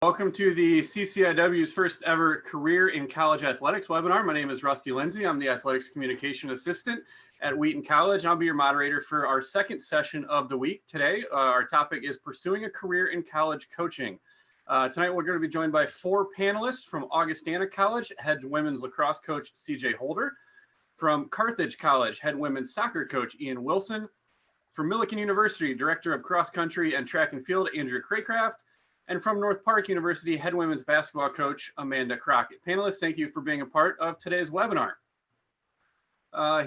Welcome to the CCIW's first ever Career in College Athletics webinar. My name is Rusty Lindsay. I'm the Athletics Communication Assistant at Wheaton College. I'll be your moderator for our second session of the week. Today, our topic is Pursuing a Career in College Coaching. Tonight, we're going to be joined by four panelists from Augustana College, head women's lacrosse coach CJ Holder, from Carthage College, head women's soccer coach Ian Wilson, from Millikin University, director of cross country and track and field Andrew Craycraft, and from North Park University, head women's basketball coach Amanda Crockett. Panelists, thank you for being a part of today's webinar.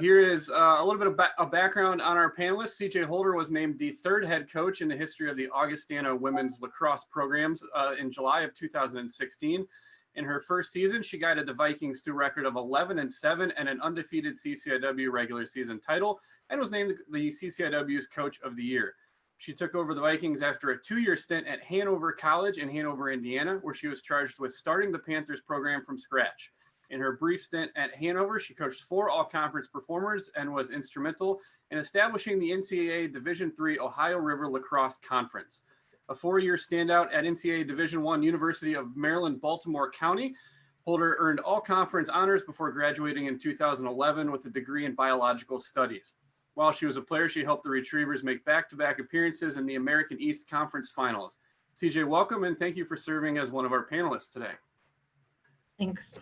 Here is a little bit of background on our panelists. CJ Holder was named the third head coach in the history of the Augustana women's lacrosse programs in July of 2016. In her first season, she guided the Vikings to a record of 11-7 and an undefeated CCIW regular season title, and was named the CCIW's Coach of the Year. She took over the Vikings after a 2-year stint at Hanover College in Hanover, Indiana, where she was charged with starting the Panthers program from scratch. In her brief stint at Hanover, she coached 4 all-conference performers and was instrumental in establishing the NCAA Division III Ohio River Lacrosse Conference. A 4-year standout at NCAA Division I University of Maryland, Baltimore County, Holder earned all-conference honors before graduating in 2011 with a degree in biological studies. While she was a player, she helped the Retrievers make back-to-back appearances in the American East Conference Finals. CJ, welcome, and thank you for serving as one of our panelists today. Thanks.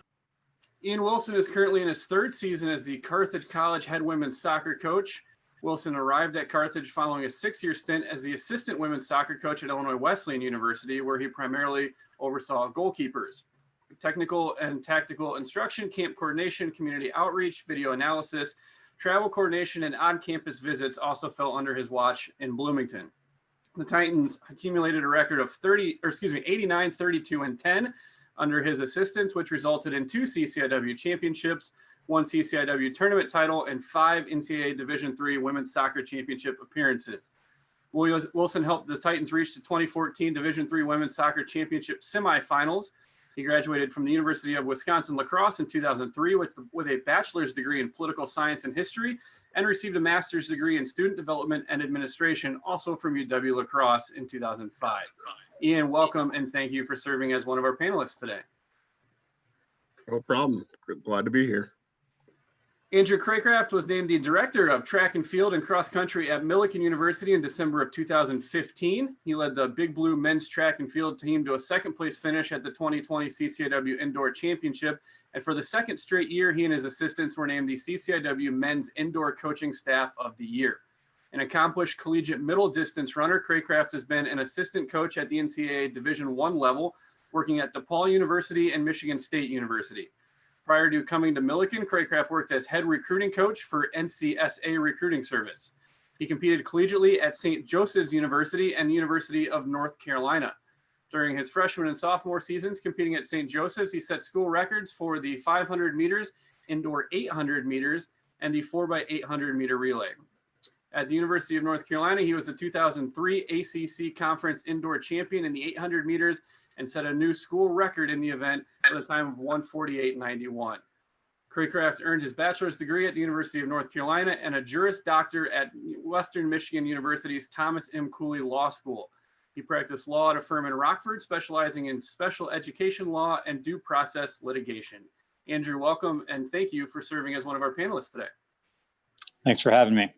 Ian Wilson is currently in his 3rd season as the Carthage College head women's soccer coach. Wilson arrived at Carthage following a 6-year stint as the assistant women's soccer coach at Illinois Wesleyan University, where he primarily oversaw goalkeepers. Technical and tactical instruction, camp coordination, community outreach, video analysis, travel coordination, and on-campus visits also fell under his watch in Bloomington. The Titans accumulated a record of 89, 32, and 10 under his assistance, which resulted in 2 CCIW championships, 1 CCIW tournament title, and 5 NCAA Division III women's soccer championship appearances. Wilson helped the Titans reach the 2014 Division III women's soccer championship semifinals. He graduated from the University of Wisconsin Lacrosse in 2003 with a bachelor's degree in political science and history, and received a master's degree in student development and administration, also from UW La Crosse in 2005. Ian, welcome, and thank you for serving as one of our panelists today. No problem. Glad to be here. Andrew Craycraft was named the director of track and field and cross country at Millikin University in December of 2015. He led the Big Blue men's track and field team to a 2nd place finish at the 2020 CCIW Indoor Championship. And for the 2nd straight year, he and his assistants were named the CCIW Men's Indoor Coaching Staff of the Year. An accomplished collegiate middle distance runner, Craycraft has been an assistant coach at the NCAA Division I level, working at DePaul University and Michigan State University. Prior to coming to Millikin, Craycraft worked as head recruiting coach for NCSA Recruiting Service. He competed collegiately at St. Joseph's University and the University of North Carolina. During his freshman and sophomore seasons competing at St. Joseph's, he set school records for the 500 meters, indoor 800 meters, and the 4x800 meter relay. At the University of North Carolina, he was the 2003 ACC Conference Indoor Champion in the 800 meters and set a new school record in the event at a time of 1:48.91. Craycraft earned his bachelor's degree at the University of North Carolina and a Juris Doctor at Western Michigan University's Thomas M. Cooley Law School. He practiced law at a firm in Rockford, specializing in special education law and due process litigation. Andrew, welcome, and thank you for serving as one of our panelists today. Thanks for having me.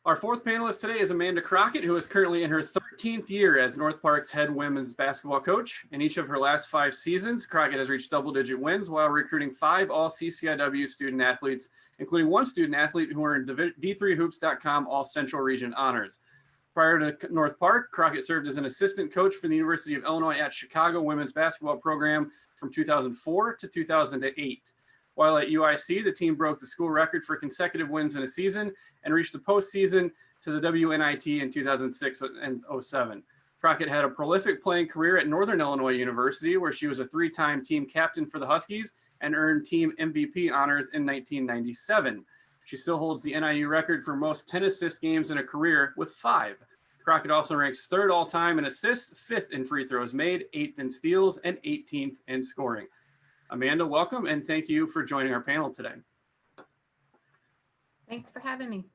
Our 4th panelist today is Amanda Crockett, who is currently in her 13th year as North Park's head women's basketball coach. In each of her last 5 seasons, Crockett has reached double-digit wins while recruiting 5 all-CCIW student athletes, including 1 student athlete who earned D3Hoops.com All-Central Region honors. Prior to North Park, Crockett served as an assistant coach for the University of Illinois at Chicago women's basketball program from 2004 to 2008. While at UIC, the team broke the school record for consecutive wins in a season and reached the postseason to the WNIT in 2006 and 07. Crockett had a prolific playing career at Northern Illinois University, where she was a 3-time team captain for the Huskies and earned team MVP honors in 1997. She still holds the NIU record for most 10 assist games in a career with 5. Crockett also ranks 3rd all-time in assists, 5th in free throws made, 8th in steals, and 18th in scoring. Amanda, welcome, and thank you for joining our panel today. Thanks for having me.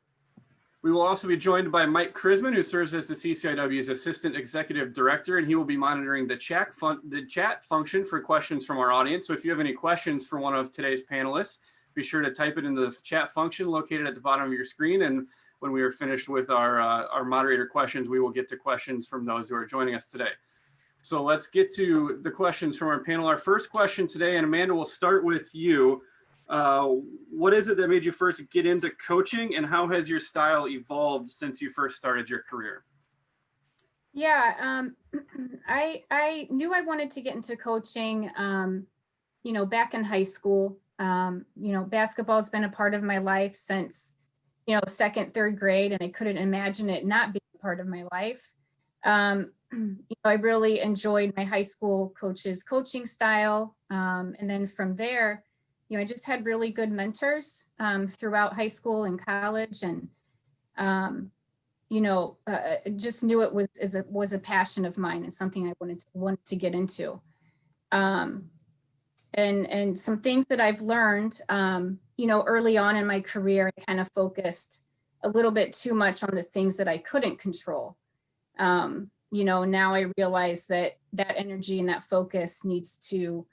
We will also be joined by Mike Crisman, who serves as the CCIW's Assistant Executive Director, and he will be monitoring the chat function for questions from our audience. So if you have any questions for one of today's panelists, be sure to type it into the chat function located at the bottom of your screen. And when we are finished with our moderator questions, we will get to questions from those who are joining us today. So let's get to the questions from our panel. Our first question today, and Amanda, we'll start with you. What is it that made you first get into coaching, and how has your style evolved since you first started your career? Yeah, I knew I wanted to get into coaching, back in high school. Basketball's been a part of my life since, second, third grade, and I couldn't imagine it not being a part of my life. I really enjoyed my high school coach's coaching style. And then from there, I just had really good mentors throughout high school and college, and just knew it was a passion of mine and something I wanted to get into. And some things that I've learned, early on in my career, I kind of focused a little bit too much on the things that I couldn't control. Now I realize that energy and that focus needs to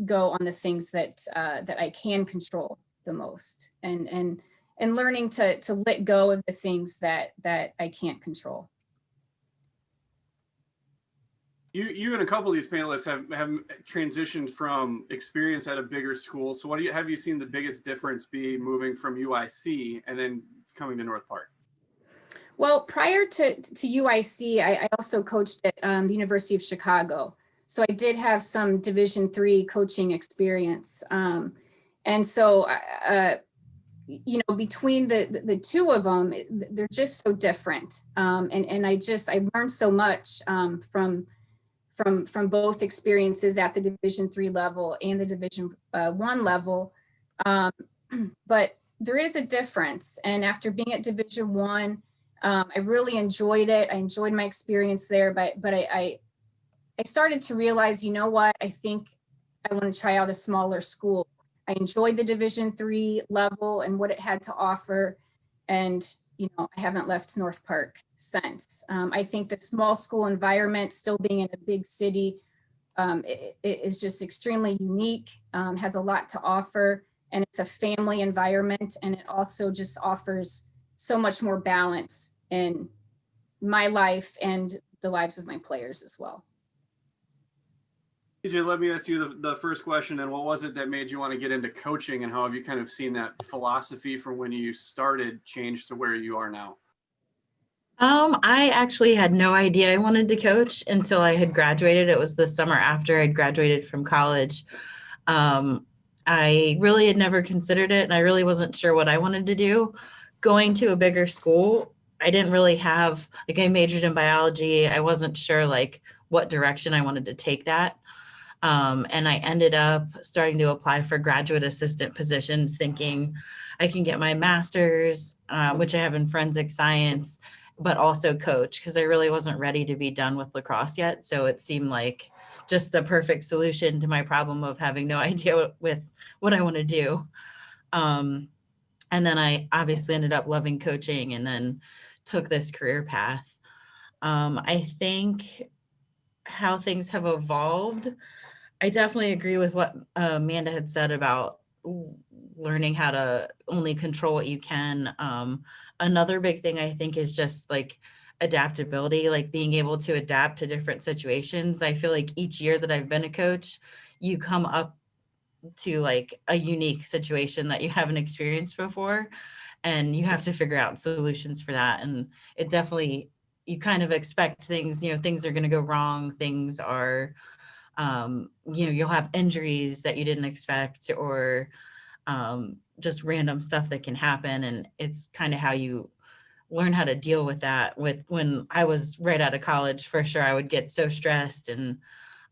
go on the things that I can control the most, and learning to let go of the things that I can't control. You and a couple of these panelists have transitioned from experience at a bigger school. So have you seen the biggest difference be moving from UIC and then coming to North Park? Well, prior to UIC, I also coached at the University of Chicago. So I did have some Division III coaching experience. And so, between the two of them, they're just so different. And I learned so much from both experiences at the Division III level and the Division I level. But there is a difference. And after being at Division I really enjoyed it. I enjoyed my experience there, but I started to realize, I think I want to try out a smaller school. I enjoyed the Division III level and what it had to offer. And, I haven't left North Park since. I think the small school environment, still being in a big city, it is just extremely unique, has a lot to offer, and it's a family environment. And it also just offers so much more balance in my life and the lives of my players as well. TJ, let me ask you the first question. And what was it that made you want to get into coaching, and how have you kind of seen that philosophy from when you started change to where you are now? I actually had no idea I wanted to coach until I had graduated. It was the summer after I'd graduated from college. I really had never considered it, and I really wasn't sure what I wanted to do. Going to a bigger school, I didn't really have, I majored in biology. I wasn't sure what direction I wanted to take that. And I ended up starting to apply for graduate assistant positions, thinking I can get my master's, which I have in forensic science, but also coach, because I really wasn't ready to be done with lacrosse yet. So it seemed like just the perfect solution to my problem of having no idea what I want to do. And then I obviously ended up loving coaching, and then took this career path. I think how things have evolved, I definitely agree with what Amanda had said about learning how to only control what you can. Another big thing I think is just adaptability, being able to adapt to different situations. I feel like each year that I've been a coach, you come up to a unique situation that you haven't experienced before, and you have to figure out solutions for that. And it definitely, you kind of expect things, things are going to go wrong. Things are, you'll have injuries that you didn't expect, or just random stuff that can happen. And it's kind of how you learn how to deal with that. When I was right out of college, for sure, I would get so stressed. And,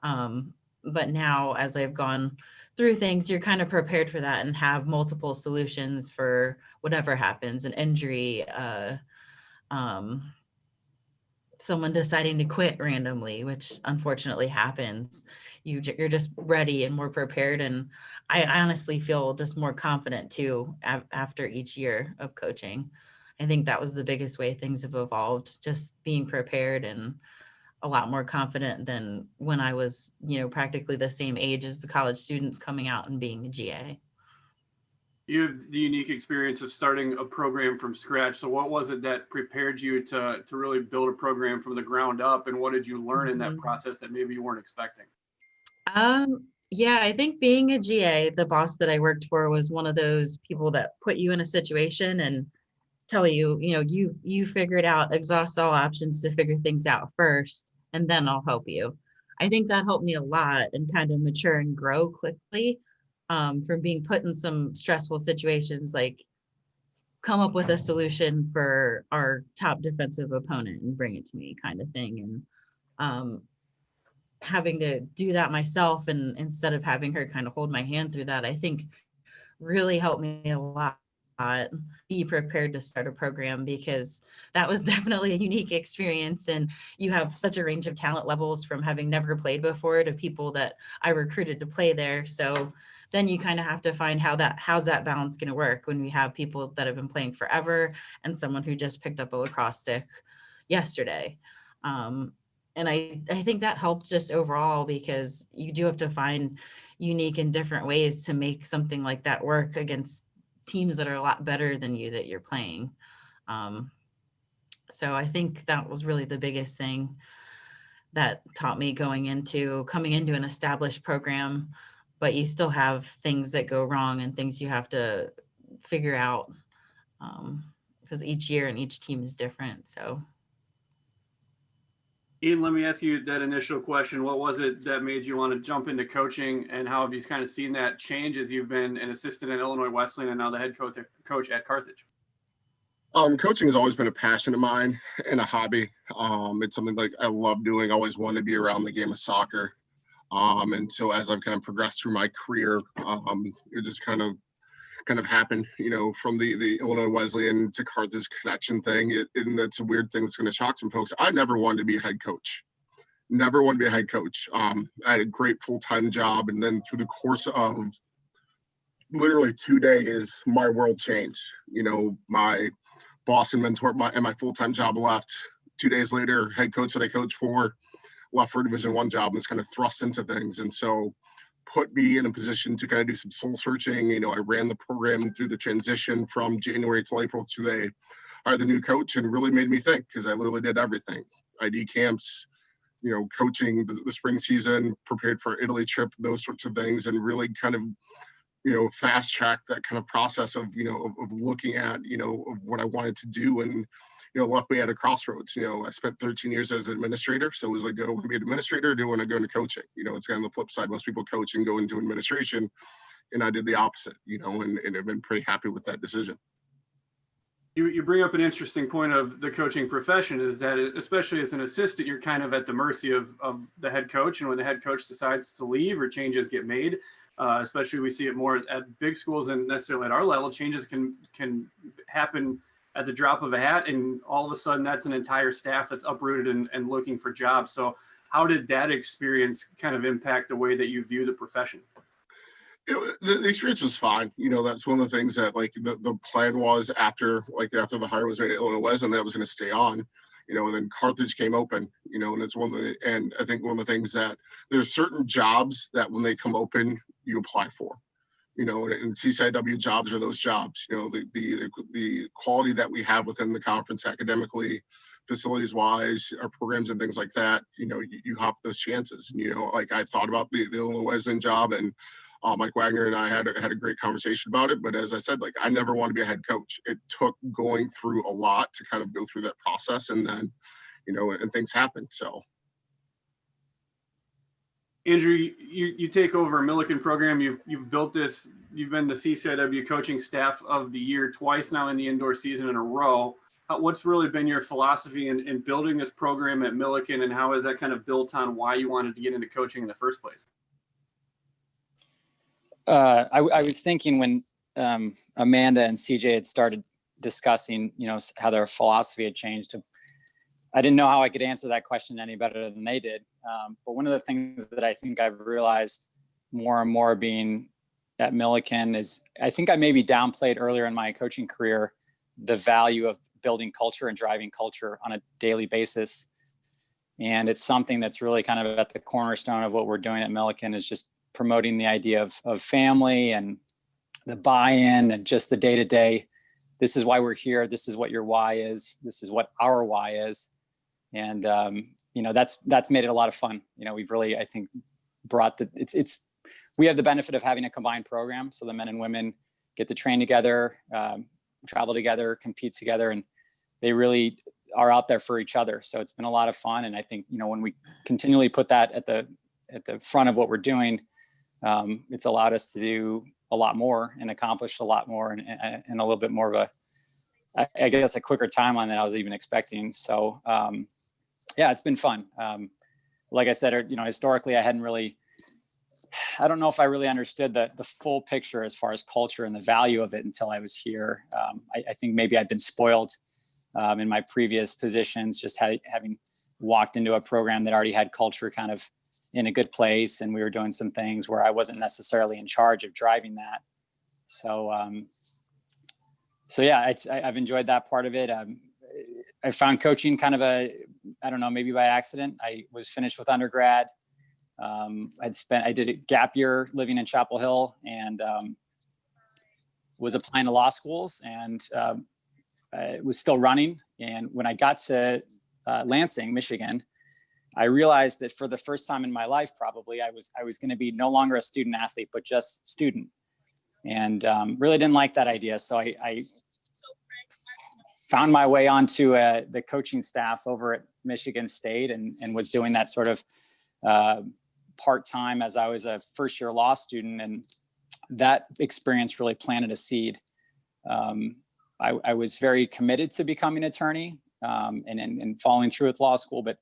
but now as I've gone through things, you're kind of prepared for that and have multiple solutions for whatever happens, an injury, someone deciding to quit randomly, which unfortunately happens. You're just ready and more prepared. And I honestly feel just more confident too after each year of coaching. I think that was the biggest way things have evolved, just being prepared and a lot more confident than when I was, practically the same age as the college students coming out and being a GA. You have the unique experience of starting a program from scratch. So what was it that prepared you to really build a program from the ground up? And what did you learn in that process that maybe you weren't expecting? Yeah, I think being a GA, the boss that I worked for was one of those people that put you in a situation and tell you, you figure it out, exhaust all options to figure things out first, and then I'll help you. I think that helped me a lot and kind of mature and grow quickly from being put in some stressful situations, like come up with a solution for our top defensive opponent and bring it to me kind of thing. And having to do that myself, and instead of having her kind of hold my hand through that, I think really helped me a lot. Be prepared to start a program, because that was definitely a unique experience, and you have such a range of talent levels from having never played before to people that I recruited to play there. So then you kind of have to find how's that balance going to work when we have people that have been playing forever and someone who just picked up a lacrosse stick yesterday. And I think that helped just overall, because you do have to find unique and different ways to make something like that work against teams that are a lot better than you that you're playing. So I think that was really the biggest thing that taught me coming into an established program, but you still have things that go wrong and things you have to figure out, because each year and each team is different. So Ian, let me ask you that initial question. What was it that made you want to jump into coaching, and how have you kind of seen that change as you've been an assistant at Illinois Wesleyan and now the head coach at Carthage? Coaching has always been a passion of mine and a hobby. It's something like I love doing. I always wanted to be around the game of soccer. And so as I've kind of progressed through my career, it just kind of happened, from the Illinois Wesleyan to Carthage connection thing. And that's a weird thing that's going to shock some folks. I never wanted to be a head coach. Never wanted to be a head coach. I had a great full-time job. And then through the course of literally 2 days, my world changed. My boss and mentor and my full-time job left. 2 days later, head coach that I coached for left for a Division I job and was kind of thrust into things. And so put me in a position to kind of do some soul searching. I ran the program through the transition from January till April to they hired the new coach, and really made me think, because I literally did everything. ID camps, coaching the spring season, prepared for Italy trip, those sorts of things, and really kind of, fast track that kind of process of looking at, of what I wanted to do, and, left me at a crossroads. I spent 13 years as an administrator. So it was like, do I want to be an administrator, or do I want to go into coaching? It's kind of the flip side. Most people coach and go into administration, and I did the opposite, and I've been pretty happy with that decision. You bring up an interesting point of the coaching profession, is that especially as an assistant, you're kind of at the mercy of the head coach. And when the head coach decides to leave or changes get made, especially we see it more at big schools than necessarily at our level, changes can happen at the drop of a hat, and all of a sudden that's an entire staff that's uprooted and looking for jobs. So how did that experience kind of impact the way that you view the profession? The experience was fine. That's one of the things that the plan was after the hire was made at Illinois Wesleyan, that was going to stay on, and then Carthage came open, and it's and I think one of the things that there's certain jobs that when they come open, you apply for. And CCIW jobs are those jobs. The quality that we have within the conference academically, facilities wise, our programs and things like that, you hop those chances. I thought about the Illinois Wesleyan job, and Mike Wagner and I had a great conversation about it. But as I said, I never want to be a head coach. It took going through a lot to kind of go through that process, and then, and things happen. So. Andrew, you take over a Millikin program. You've built this. You've been the CCIW coaching staff of the year twice now in the indoor season in a row. What's really been your philosophy in building this program at Millikin, and how has that kind of built on why you wanted to get into coaching in the first place? I was thinking when Amanda and CJ had started discussing, how their philosophy had changed. I didn't know how I could answer that question any better than they did. But one of the things that I think I've realized more and more being at Millikin is, I think I maybe downplayed earlier in my coaching career the value of building culture and driving culture on a daily basis. And it's something that's really kind of at the cornerstone of what we're doing at Millikin, is just promoting the idea of family and the buy-in and just the day-to-day. This is why we're here. This is what your why is. This is what our why is. And, that's made it a lot of fun. We've really, I think, brought we have the benefit of having a combined program. So the men and women get to train together, travel together, compete together, and they really are out there for each other. So it's been a lot of fun. And I think, when we continually put that at the front of what we're doing, it's allowed us to do a lot more and accomplish a lot more and a little bit more of I guess a quicker timeline than I was even expecting. So it's been fun. Like I said, historically, I don't know if I really understood the full picture as far as culture and the value of it until I was here. I think maybe I've been spoiled in my previous positions, just having walked into a program that already had culture kind of in a good place, and we were doing some things where I wasn't necessarily in charge of driving that. So, I've enjoyed that part of it. I found coaching kind of I don't know, maybe by accident. I was finished with undergrad. I did a gap year living in Chapel Hill, and was applying to law schools, and it was still running. And when I got to Lansing, Michigan, I realized that for the first time in my life, probably, I was going to be no longer a student athlete, but just student, and really didn't like that idea. So I found my way onto the coaching staff over at Michigan State, and was doing that sort of part-time as I was a first-year law student, and that experience really planted a seed. I was very committed to becoming an attorney and following through with law school, but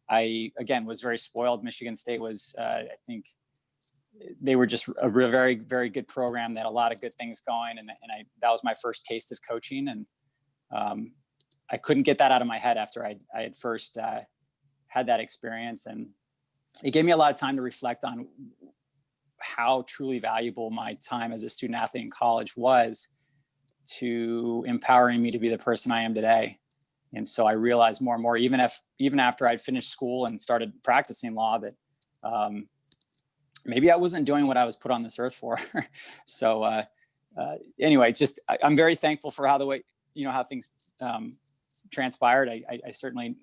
I, again, was very spoiled. Michigan State was, I think, they were just a very, very good program. They had a lot of good things going, and that was my first taste of coaching, and I couldn't get that out of my head after I had first had that experience, and it gave me a lot of time to reflect on how truly valuable my time as a student athlete in college was to empowering me to be the person I am today. And so I realized more and more, even after I'd finished school and started practicing law, that maybe I wasn't doing what I was put on this earth for. So anyway, I'm very thankful for how things transpired. I certainly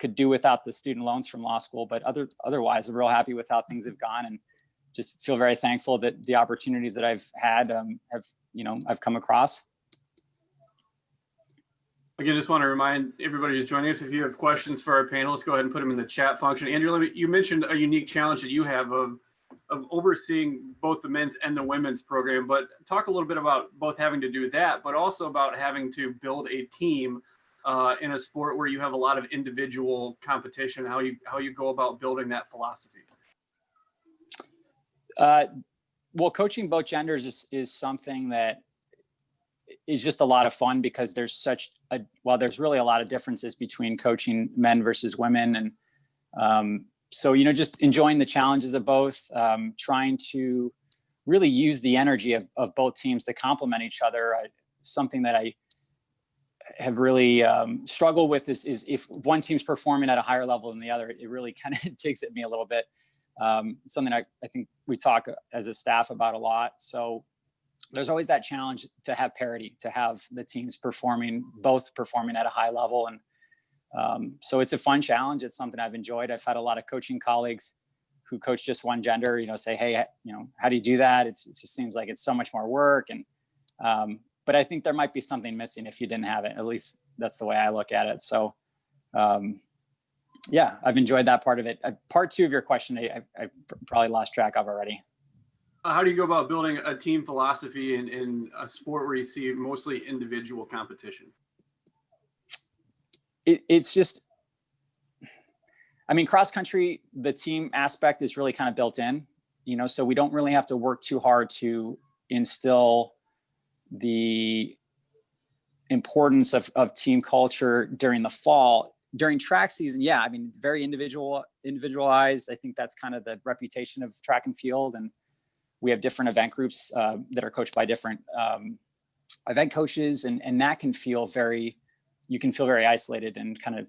could do without the student loans from law school, but otherwise, I'm real happy with how things have gone, and just feel very thankful that the opportunities that I've had I've come across. Again, just want to remind everybody who's joining us, if you have questions for our panelists, go ahead and put them in the chat function. Andrew, you mentioned a unique challenge that you have of overseeing both the men's and the women's program, but talk a little bit about both having to do that, but also about having to build a team in a sport where you have a lot of individual competition, how you go about building that philosophy. Well, coaching both genders is something that is just a lot of fun, because there's there's really a lot of differences between coaching men versus women. And so, just enjoying the challenges of both, trying to really use the energy of both teams to complement each other. Something that I have really struggled with is if one team's performing at a higher level than the other, it really kind of takes at me a little bit. Something I think we talk as a staff about a lot. So there's always that challenge to have parity, to have the teams both performing at a high level. And so it's a fun challenge. It's something I've enjoyed. I've had a lot of coaching colleagues who coach just one gender, say, hey, how do you do that? It just seems like it's so much more work. And, but I think there might be something missing if you didn't have it. At least that's the way I look at it. So, I've enjoyed that part of it. Part two of your question, I've probably lost track of already. How do you go about building a team philosophy in a sport where you see mostly individual competition? It's just, cross country, the team aspect is really kind of built in, so we don't really have to work too hard to instill the importance of team culture during the fall. During track season, very individualized. I think that's kind of the reputation of track and field. And we have different event groups that are coached by different event coaches, and that can feel you can feel very isolated and kind of,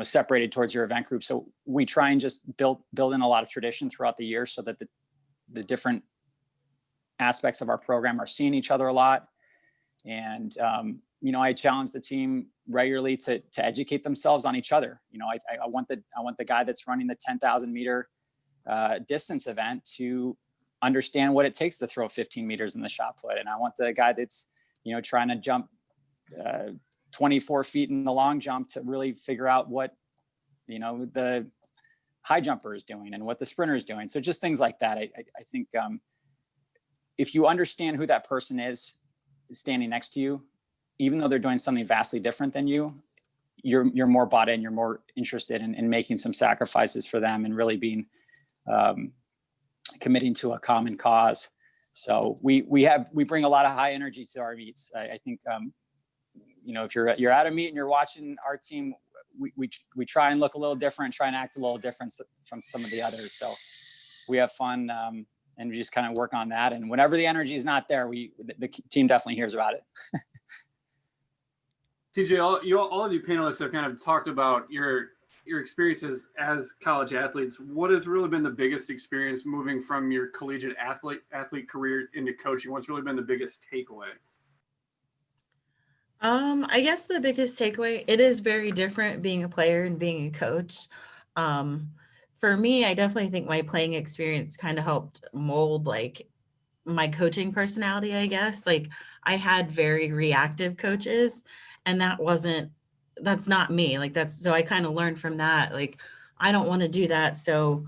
separated towards your event group. So we try and just build in a lot of tradition throughout the year so that the different aspects of our program are seeing each other a lot. And, I challenge the team regularly to educate themselves on each other. I want the guy that's running the 10,000 meter distance event to understand what it takes to throw 15 meters in the shot put. And I want the guy that's, trying to jump 24 feet in the long jump to really figure out what, the high jumper is doing and what the sprinter is doing. So just things like that. I think if you understand who that person is standing next to you, even though they're doing something vastly different than you, you're more bought in, you're more interested in making some sacrifices for them and really being committing to a common cause. So we bring a lot of high energy to our meets. I think if you're at a meet and you're watching our team, we try and look a little different, try and act a little different from some of the others. So we have fun and we just kind of work on that. And whenever the energy is not there, the team definitely hears about it. TJ, all of you panelists have kind of talked about your experiences as college athletes. What has really been the biggest experience moving from your collegiate athlete career into coaching? What's really been the biggest takeaway? I guess the biggest takeaway, it is very different being a player and being a coach. For me, I definitely think my playing experience kind of helped mold like my coaching personality, I guess. Like I had very reactive coaches, and that's not me. Like so I kind of learned from that. Like I don't want to do that. So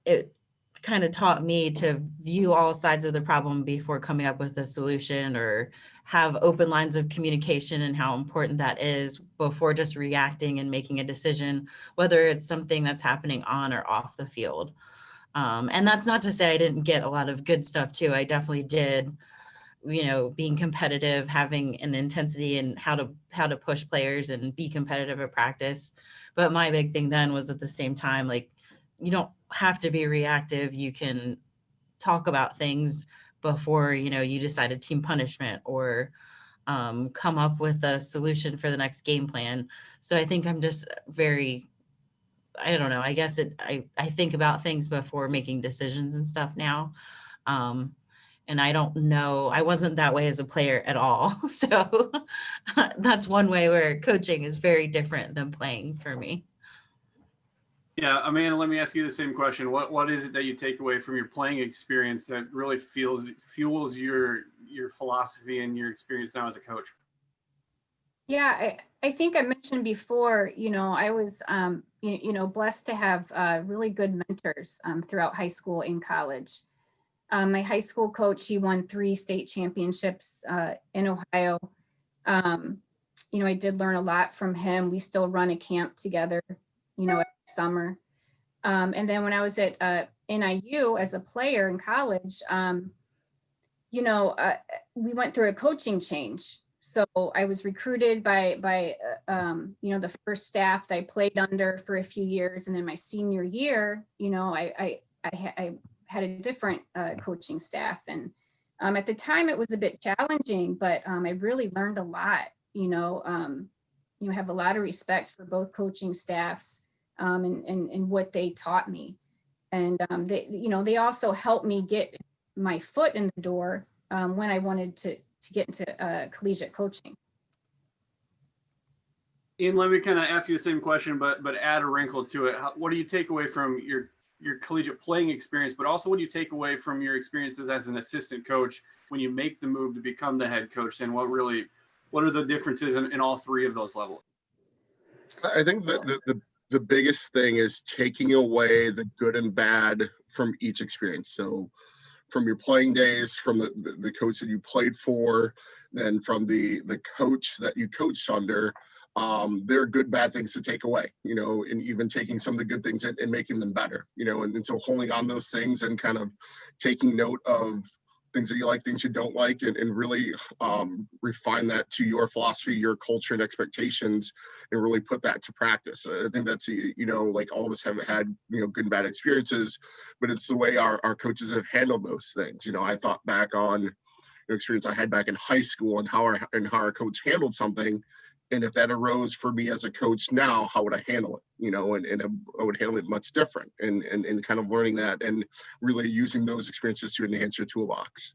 it kind of taught me to view all sides of the problem before coming up with a solution, or have open lines of communication and how important that is before just reacting and making a decision, whether it's something that's happening on or off the field. And that's not to say I didn't get a lot of good stuff too. I definitely did, being competitive, having an intensity and how to push players and be competitive at practice. But my big thing then was at the same time, like, you don't have to be reactive. You can talk about things before, you decide a team punishment or come up with a solution for the next game plan. So I think I'm just I don't know, I guess I think about things before making decisions and stuff now. And I don't know, I wasn't that way as a player at all. So that's one way where coaching is very different than playing for me. Yeah, Amanda, let me ask you the same question. What is it that you take away from your playing experience that really fuels your philosophy and your experience now as a coach? Yeah, I think I mentioned before, I was, blessed to have really good mentors throughout high school and college. My high school coach, he won 3 state championships in Ohio. I did learn a lot from him. We still run a camp together, every summer. And then when I was at NIU as a player in college, we went through a coaching change. So I was recruited by the first staff that I played under for a few years. And then my senior year, I had a different coaching staff. And at the time it was a bit challenging, but I really learned a lot, have a lot of respect for both coaching staffs and what they taught me. And they also helped me get my foot in the door when I wanted to get into collegiate coaching. Ian, let me kind of ask you the same question, but add a wrinkle to it. What do you take away from your collegiate playing experience, but also what do you take away from your experiences as an assistant coach when you make the move to become the head coach? And what are the differences in all 3 of those levels? I think that the biggest thing is taking away the good and bad from each experience. So from your playing days, from the coach that you played for, then from the coach that you coached under, there are good, bad things to take away, and even taking some of the good things and making them better, and so holding on those things and kind of taking note of things that you like, things you don't like, and really refine that to your philosophy, your culture and expectations, and really put that to practice. I think that's, like all of us have had, good and bad experiences, but it's the way our coaches have handled those things. I thought back on, experience I had back in high school and how our coach handled something. And if that arose for me as a coach now, how would I handle it? And I would handle it much different, and kind of learning that and really using those experiences to enhance your toolbox.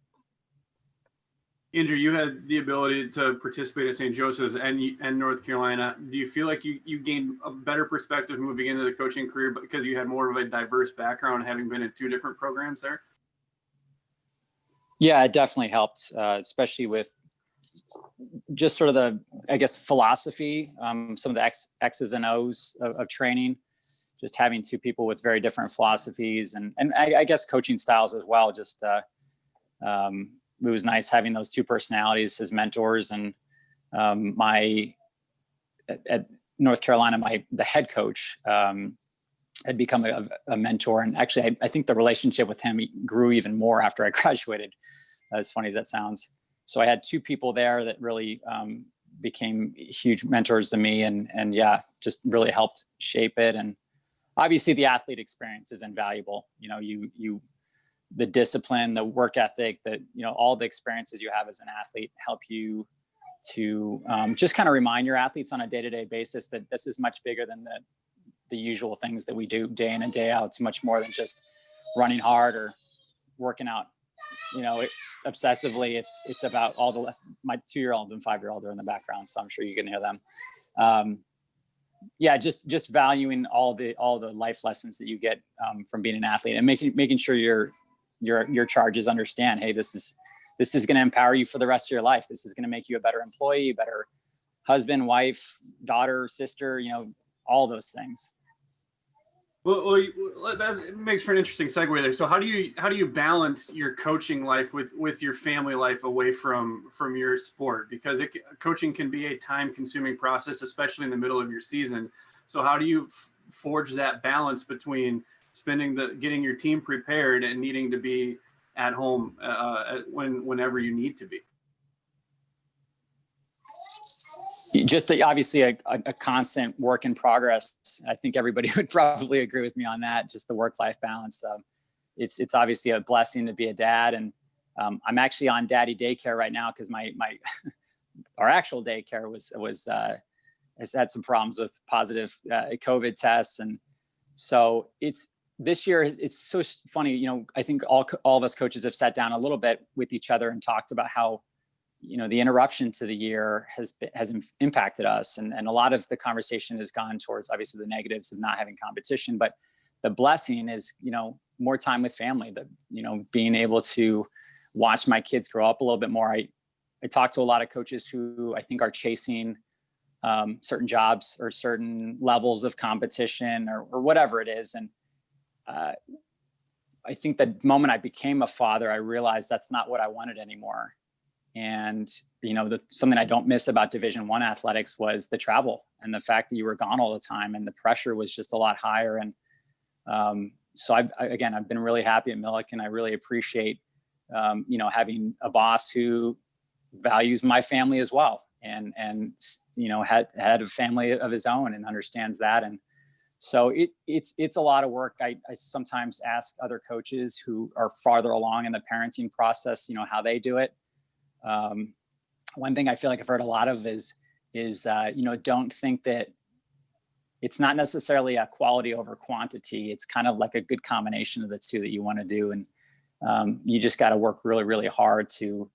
Andrew, you had the ability to participate at St. Joseph's and North Carolina. Do you feel like you gained a better perspective moving into the coaching career because you had more of a diverse background, having been in two different programs there? Yeah, it definitely helped, especially with just sort of the, I guess, philosophy, some of the X's and O's of training, just having two people with very different philosophies and I guess coaching styles as well. Just it was nice having those two personalities as mentors. And at North Carolina, the head coach had become a mentor. And actually, I think the relationship with him grew even more after I graduated, as funny as that sounds. So I had two people there that really became huge mentors to me, and yeah, just really helped shape it. And obviously the athlete experience is invaluable. The discipline, the work ethic, all the experiences you have as an athlete help you to just kind of remind your athletes on a day-to-day basis that this is much bigger than the usual things that we do day in and day out. It's much more than just running hard or working out, obsessively. It's about all the my 2-year-old and 5-year-old are in the background, so I'm sure you can hear them. Yeah, just valuing all the life lessons that you get from being an athlete, and making sure your charges understand, hey, this is going to empower you for the rest of your life. This is going to make you a better employee, better husband, wife, daughter, sister, all those things. Well, that makes for an interesting segue there. So how do you balance your coaching life with your family life away from your sport? Because coaching can be a time-consuming process, especially in the middle of your season. So how do you forge that balance between getting your team prepared and needing to be at home whenever you need to be? Just obviously a constant work in progress. I think everybody would probably agree with me on that. Just the work-life balance. It's obviously a blessing to be a dad, and I'm actually on daddy daycare right now because our actual daycare has had some problems with positive COVID tests, and so this year it's so funny. I think all of us coaches have sat down a little bit with each other and talked about how the interruption to the year has impacted us. And a lot of the conversation has gone towards obviously the negatives of not having competition, but the blessing is, more time with family, being able to watch my kids grow up a little bit more. I talk to a lot of coaches who I think are chasing certain jobs or certain levels of competition or whatever it is. And I think the moment I became a father, I realized that's not what I wanted anymore. And, something I don't miss about Division I athletics was the travel and the fact that you were gone all the time, and the pressure was just a lot higher. And so I've been really happy at Millikin. I really appreciate, having a boss who values my family as well. And had a family of his own and understands that. And so it's a lot of work. I sometimes ask other coaches who are farther along in the parenting process, how they do it. One thing I feel like I've heard a lot of is don't think that it's not necessarily a quality over quantity. It's kind of like a good combination of the two that you want to do. And you just got to work really, really hard to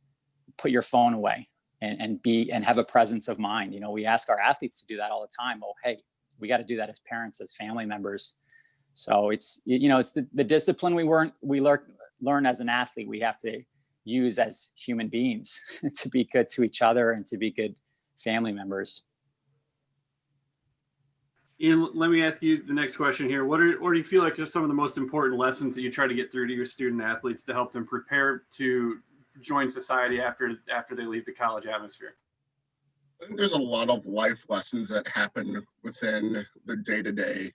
put your phone away and have a presence of mind. We ask our athletes to do that all the time. Oh, hey, we got to do that as parents, as family members. So it's the discipline we learn as an athlete. We have to use as human beings to be good to each other and to be good family members. Ian, let me ask you the next question here. What do you feel like are some of the most important lessons that you try to get through to your student athletes to help them prepare to join society after they leave the college atmosphere? I think there's a lot of life lessons that happen within the day-to-day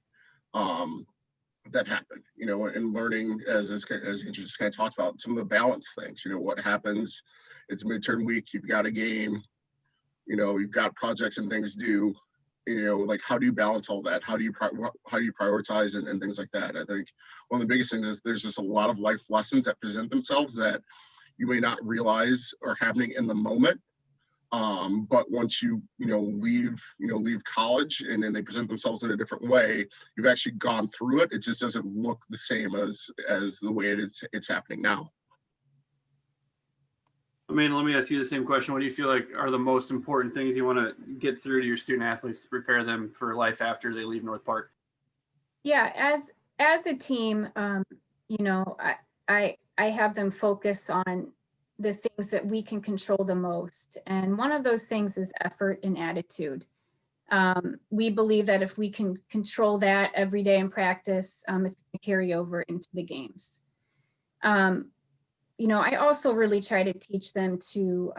that happen, and learning as you just kind of talked about some of the balance things. What happens, it's midterm week, you've got a game, you've got projects and things due, like how do you balance all that? How do you prioritize and things like that? I think one of the biggest things is there's just a lot of life lessons that present themselves that you may not realize are happening in the moment. But once you leave college and then they present themselves in a different way, you've actually gone through it. It just doesn't look the same as the way it's happening now. I mean, let me ask you the same question. What do you feel like are the most important things you want to get through to your student athletes to prepare them for life after they leave North Park? Yeah, as a team, I have them focus on the things that we can control the most. And one of those things is effort and attitude. We believe that if we can control that every day in practice, it's going to carry over into the games. I also really try to teach them to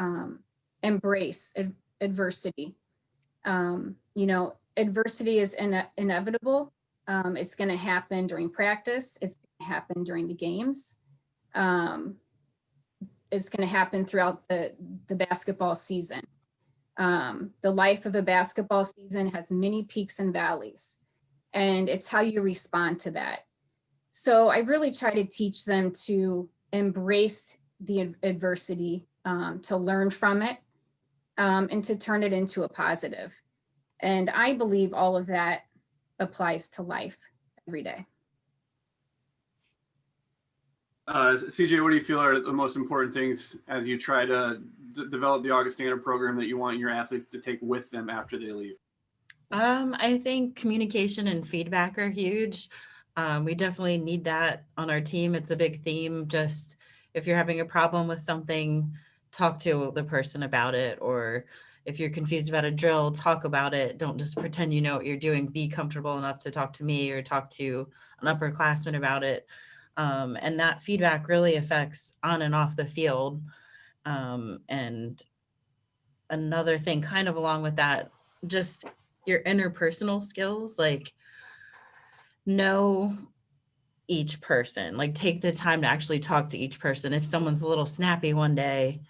embrace adversity. Adversity is inevitable. It's going to happen during practice. It's going to happen during the games. It's going to happen throughout the basketball season. The life of a basketball season has many peaks and valleys, and it's how you respond to that. So I really try to teach them to embrace the adversity, to learn from it, and to turn it into a positive. And I believe all of that applies to life every day. CJ, what do you feel are the most important things as you try to develop the Augustana program that you want your athletes to take with them after they leave? I think communication and feedback are huge. We definitely need that on our team. It's a big theme. Just if you're having a problem with something, talk to the person about it. Or if you're confused about a drill, talk about it. Don't just pretend you know what you're doing. Be comfortable enough to talk to me or talk to an upperclassman about it. And that feedback really affects on and off the field. And another thing kind of along with that, just your interpersonal skills, like know each person, like take the time to actually talk to each person. If someone's a little snappy one day,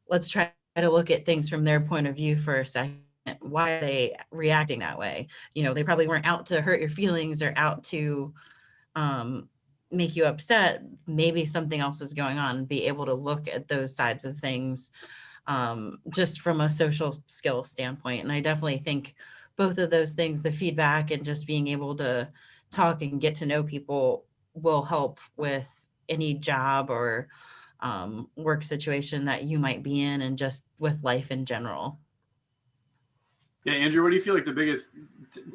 let's try to look at things from their point of view for a second. Why are they reacting that way? They probably weren't out to hurt your feelings or out to make you upset. Maybe something else is going on, and be able to look at those sides of things just from a social skill standpoint. And I definitely think both of those things, the feedback and just being able to talk and get to know people, will help with any job or work situation that you might be in, and just with life in general. Yeah, Andrew, what do you feel like the biggest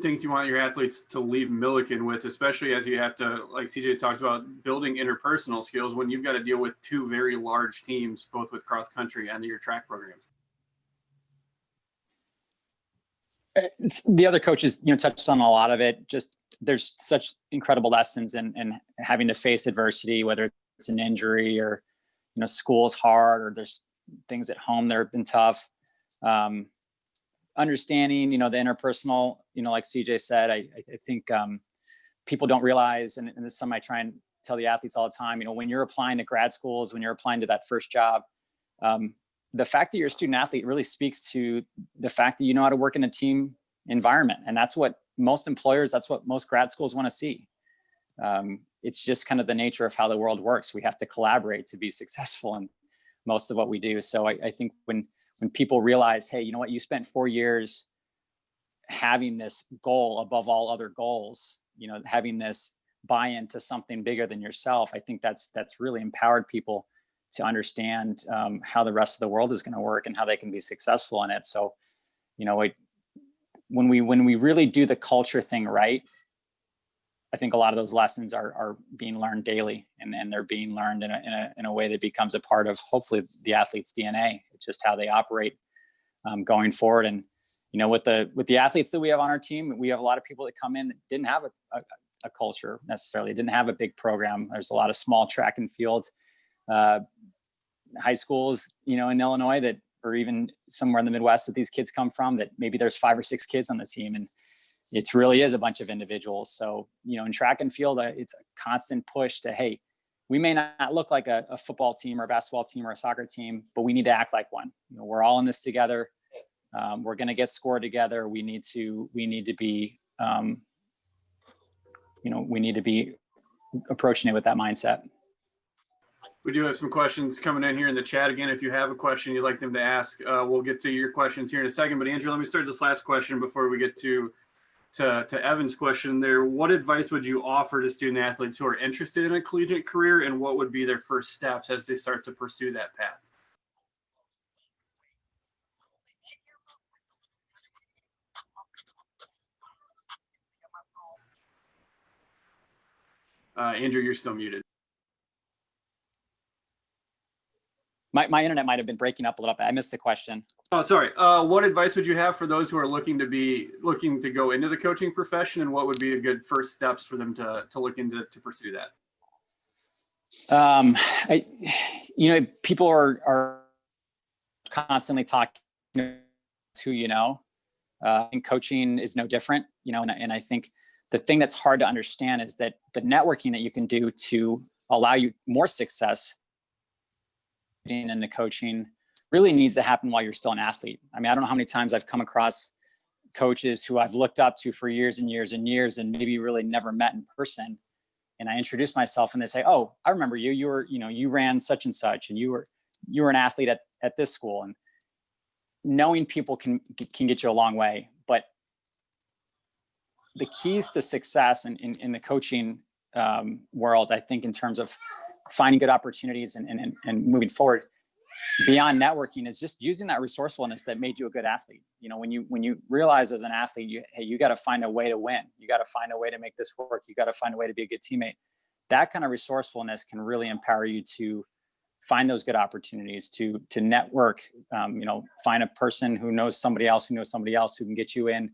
things you want your athletes to leave Millikin with, especially as you have to, like CJ talked about, building interpersonal skills when you've got to deal with two very large teams, both with cross country and your track programs? The other coaches, touched on a lot of it. Just there's such incredible lessons in having to face adversity, whether it's an injury or, school's hard, or there's things at home that have been tough. Understanding, the interpersonal, like CJ said, I think people don't realize, and this is something I try and tell the athletes all the time, when you're applying to grad schools, when you're applying to that first job, the fact that you're a student athlete really speaks to the fact that you know how to work in a team environment. And that's what most employers, that's what most grad schools want to see. It's just kind of the nature of how the world works. We have to collaborate to be successful in most of what we do. So I think when people realize, hey, you know what, you spent 4 years having this goal above all other goals, having this buy-in to something bigger than yourself, I think that's really empowered people to understand how the rest of the world is going to work and how they can be successful in it. So, when we really do the culture thing right, I think a lot of those lessons are being learned daily, and they're being learned in a way that becomes a part of hopefully the athlete's DNA. It's just how they operate going forward. And with the athletes that we have on our team, we have a lot of people that come in that didn't have a culture necessarily, didn't have a big program. There's a lot of small track and field high schools, in Illinois that, or even somewhere in the Midwest that these kids come from, that maybe there's 5 or 6 kids on the team, and it really is a bunch of individuals. So, in track and field, it's a constant push to, hey, we may not look like a football team or a basketball team or a soccer team, but we need to act like one. We're all in this together. We're going to get scored together. We need to be, we need to be approaching it with that mindset. We do have some questions coming in here in the chat. Again, if you have a question you'd like them to ask, we'll get to your questions here in a second. But Andrew, let me start this last question before we get to Evan's question there. What advice would you offer to student athletes who are interested in a collegiate career, and what would be their first steps as they start to pursue that path? Andrew, you're still muted. My internet might have been breaking up a little bit. I missed the question. Oh, sorry. What advice would you have for those who are looking to go into the coaching profession, and what would be a good first steps for them to look into to pursue that? People are constantly talking to who you know. And coaching is no different, and I think the thing that's hard to understand is that the networking that you can do to allow you more success into coaching really needs to happen while you're still an athlete. I mean, I don't know how many times I've come across coaches who I've looked up to for years and years and years and maybe really never met in person. And I introduce myself and they say, "Oh, I remember you. You ran such and such, and you were an athlete at this school." And knowing people can get you a long way. But the keys to success in the coaching world, I think, in terms of finding good opportunities and moving forward beyond networking, is just using that resourcefulness that made you a good athlete. When you realize as an athlete, you got to find a way to win. You got to find a way to make this work. You got to find a way to be a good teammate. That kind of resourcefulness can really empower you to find those good opportunities, to network, find a person who knows somebody else who can get you in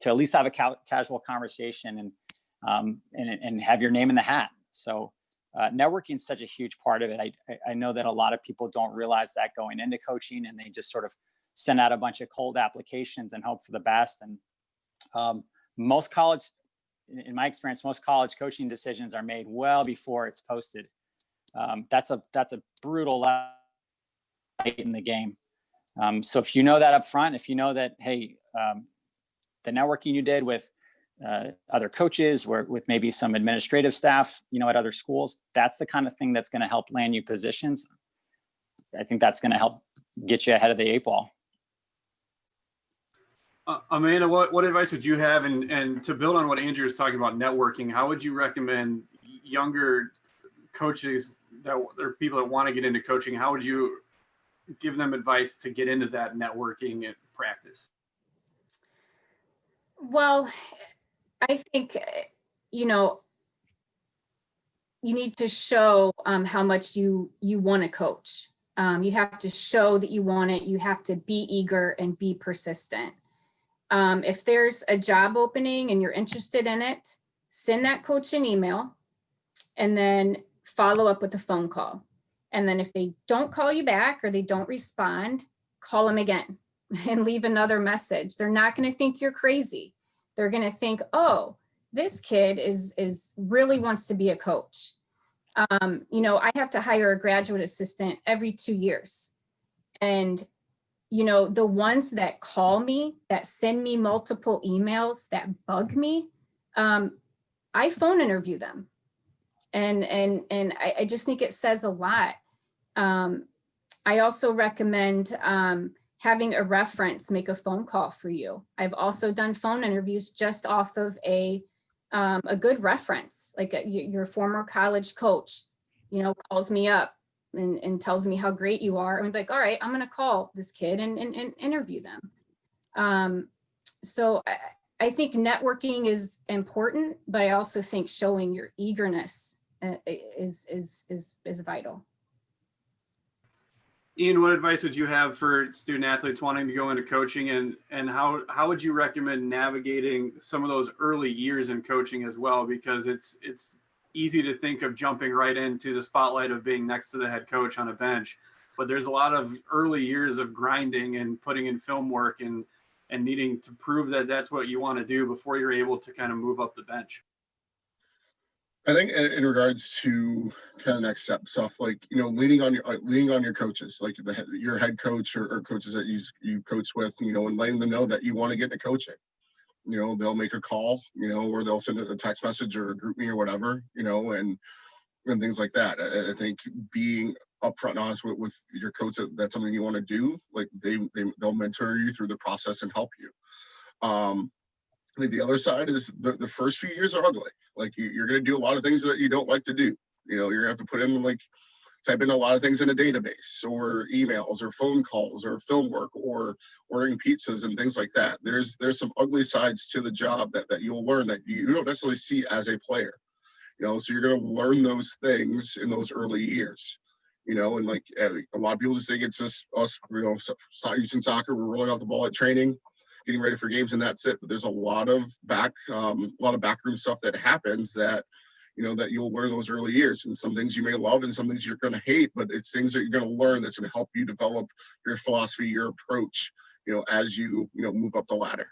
to at least have a casual conversation and have your name in the hat. So networking is such a huge part of it. I know that a lot of people don't realize that going into coaching, and they just sort of send out a bunch of cold applications and hope for the best. And in my experience, most college coaching decisions are made well before it's posted. That's a brutal light in the game. So if you know that up front, if you know that, hey, the networking you did with other coaches or with maybe some administrative staff, at other schools, that's the kind of thing that's going to help land you positions. I think that's going to help get you ahead of the 8 ball. Amanda, what advice would you have? And to build on what Andrew was talking about, networking, how would you recommend younger coaches or people that want to get into coaching, how would you give them advice to get into that networking and practice? Well, I think, you need to show how much you want to coach. You have to show that you want it. You have to be eager and be persistent. If there's a job opening and you're interested in it, send that coach an email and then follow up with a phone call. And then if they don't call you back or they don't respond, call them again and leave another message. They're not going to think you're crazy. They're going to think, oh, this kid is really wants to be a coach. I have to hire a graduate assistant every 2 years. And, the ones that call me, that send me multiple emails, that bug me, I phone interview them. And I just think it says a lot. I also recommend having a reference make a phone call for you. I've also done phone interviews just off of a good reference, like your former college coach, calls me up and tells me how great you are. I'm like, all right, I'm going to call this kid and interview them. So I think networking is important, but I also think showing your eagerness is vital. Ian, what advice would you have for student athletes wanting to go into coaching, and how would you recommend navigating some of those early years in coaching as well? Because it's easy to think of jumping right into the spotlight of being next to the head coach on a bench, but there's a lot of early years of grinding and putting in film work and needing to prove that that's what you want to do before you're able to kind of move up the bench. I think in regards to kind of next step stuff, like, leaning on your coaches, like your head coach or coaches that you coach with, and letting them know that you want to get into coaching. They'll make a call, or they'll send a text message or a group me or whatever, and and things like that. I think being upfront and honest with your coach that's something you want to do, like they'll mentor you through the process and help you. I think the other side is the first few years are ugly. Like you're going to do a lot of things that you don't like to do. You're going to have to put in type in a lot of things in a database or emails or phone calls or film work or ordering pizzas and things like that. There's some ugly sides to the job that you'll learn that you don't necessarily see as a player. So you're going to learn those things in those early years. And a lot of people just think it's just us, youth in soccer, we're rolling off the ball at training, getting ready for games, and that's it. But there's a lot of backroom stuff that happens that that you'll learn those early years, and some things you may love and some things you're going to hate, but it's things that you're going to learn that's going to help you develop your philosophy, your approach, as you move up the ladder.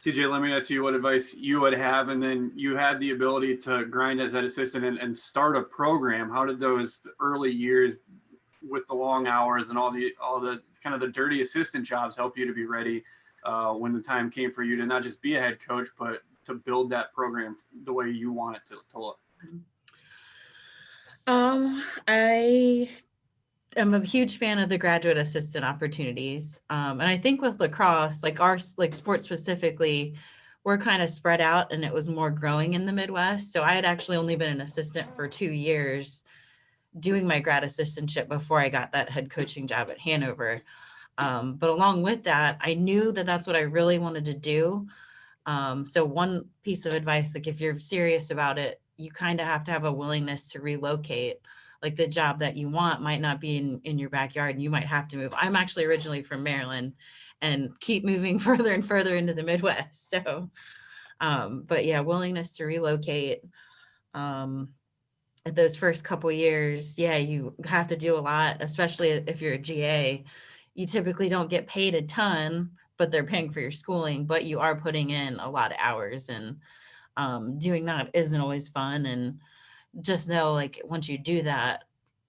TJ, let me ask you what advice you would have, and then you had the ability to grind as that assistant and start a program. How did those early years with the long hours and all the kind of the dirty assistant jobs help you to be ready when the time came for you to not just be a head coach, but to build that program the way you want it to look? I am a huge fan of the graduate assistant opportunities. And I think with lacrosse, our sports specifically, we're kind of spread out and it was more growing in the Midwest. So I had actually only been an assistant for 2 years doing my grad assistantship before I got that head coaching job at Hanover. But along with that, I knew that that's what I really wanted to do. So one piece of advice, if you're serious about it, you kind of have to have a willingness to relocate. The job that you want might not be in your backyard and you might have to move. I'm actually originally from Maryland and keep moving further and further into the Midwest. So, but yeah, willingness to relocate. Those first couple years, yeah, you have to do a lot, especially if you're a GA. You typically don't get paid a ton, but they're paying for your schooling, but you are putting in a lot of hours, and doing that isn't always fun. And just know, once you do that,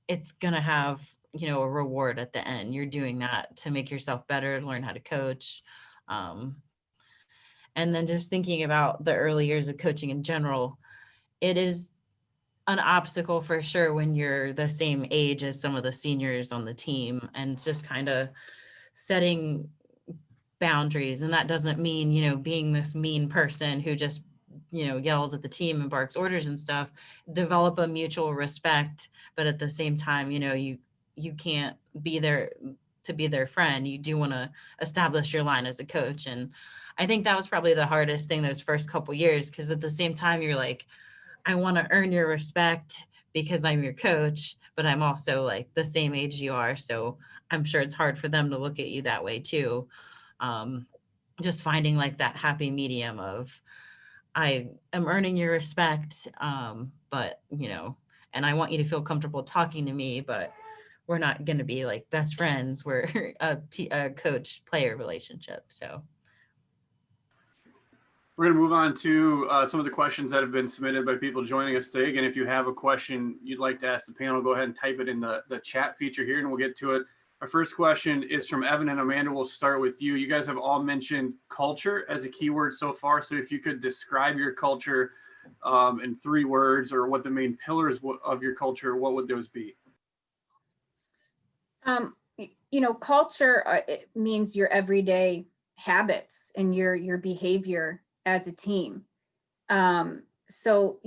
it's going to have, a reward at the end. You're doing that to make yourself better, learn how to coach. And then just thinking about the early years of coaching in general, it is an obstacle for sure when you're the same age as some of the seniors on the team, and it's just kind of setting boundaries. And that doesn't mean, being this mean person who just, yells at the team and barks orders and stuff. Develop a mutual respect, but at the same time, you can't be there to be their friend. You do want to establish your line as a coach. And I think that was probably the hardest thing those first couple years, because at the same time, you're I want to earn your respect because I'm your coach, but I'm also the same age you are. So I'm sure it's hard for them to look at you that way too. Just finding that happy medium of, I am earning your respect, but and I want you to feel comfortable talking to me, but we're not going to be best friends. We're a coach player relationship. So We're going to move on to some of the questions that have been submitted by people joining us today. Again, if you have a question you'd like to ask the panel, go ahead and type it in the chat feature here and we'll get to it. Our first question is from Evan and Amanda. We'll start with you. You guys have all mentioned culture as a keyword so far. So if you could describe your culture in 3 words, or what the main pillars of your culture, what would those be? Culture it means your everyday habits and your behavior as a team. So,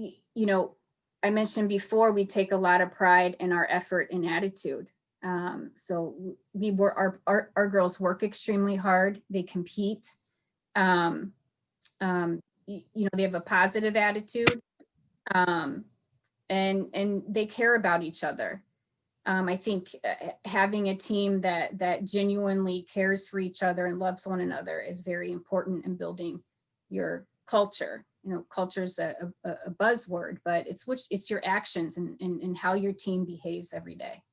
I mentioned before, we take a lot of pride in our effort and attitude. So our girls work extremely hard. They compete. They have a positive attitude, and they care about each other. I think having a team that genuinely cares for each other and loves one another is very important in building your culture. Culture is a buzzword, but it's your actions and how your team behaves every day.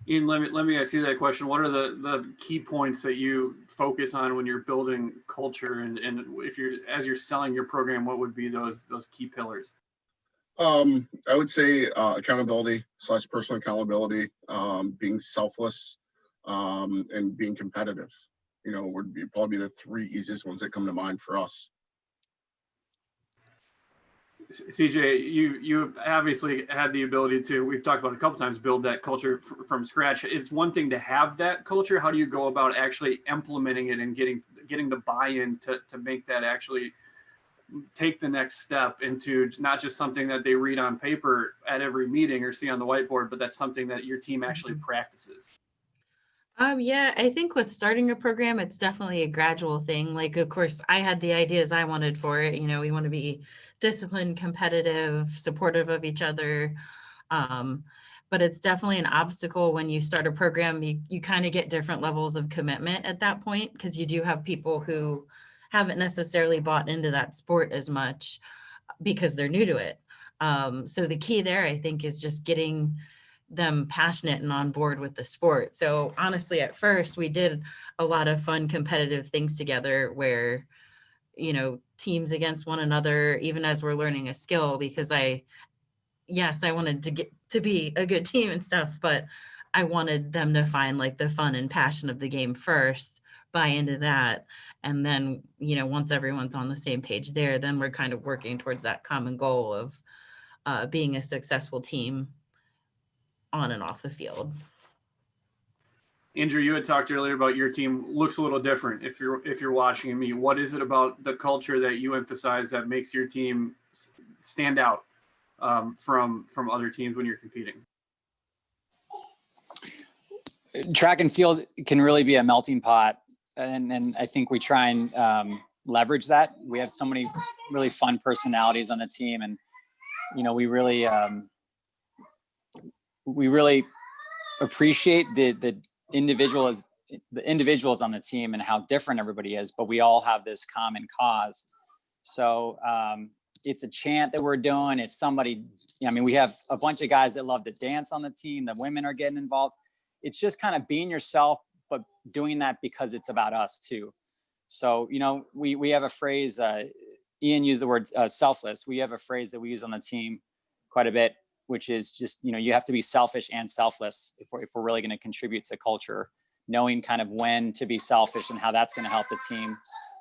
Ian, let me ask you that question. What are the key points that you focus on when you're building culture, and if as you're selling your program, what would be those key pillars? I would say accountability / personal accountability, being selfless, and being competitive. Would be probably the 3 easiest ones that come to mind for us. CJ, you obviously had the ability to, we've talked about it a couple times, build that culture from scratch. It's one thing to have that culture. How do you go about actually implementing it and getting the buy-in to make that actually take the next step into not just something that they read on paper at every meeting or see on the whiteboard, but that's something that your team actually practices? Yeah, I think with starting a program, it's definitely a gradual thing. Like, of course, I had the ideas I wanted for it. You know, we want to be disciplined, competitive, supportive of each other. But it's definitely an obstacle when you start a program. You kind of get different levels of commitment at that point, because you do have people who haven't necessarily bought into that sport as much because they're new to it. So the key there, I think, is just getting them passionate and on board with the sport. So honestly, at first we did a lot of fun competitive things together where, you know, teams against one another, even as we're learning a skill, because yes, I wanted to get to be a good team and stuff, but I wanted them to find like the fun and passion of the game first, buy into that. And then, you know, once everyone's on the same page there, then we're kind of working towards that common goal of being a successful team on and off the field. Andrew, you had talked earlier about your team looks a little different if you're watching me. What is it about the culture that you emphasize that makes your team stand out from other teams when you're competing? Track and field can really be a melting pot, and I think we try and leverage that. We have so many really fun personalities on the team, and you know, we really appreciate the individuals on the team and how different everybody is, but we all have this common cause. So it's a chant that we're doing. It's somebody, I mean, we have a bunch of guys that love to dance on the team. The women are getting involved. It's just kind of being yourself, but doing that because it's about us too. So, you know, we have a phrase, Ian used the word selfless. We have a phrase that we use on the team quite a bit, which is just, you know, you have to be selfish and selfless if we're really going to contribute to culture, knowing kind of when to be selfish and how that's going to help the team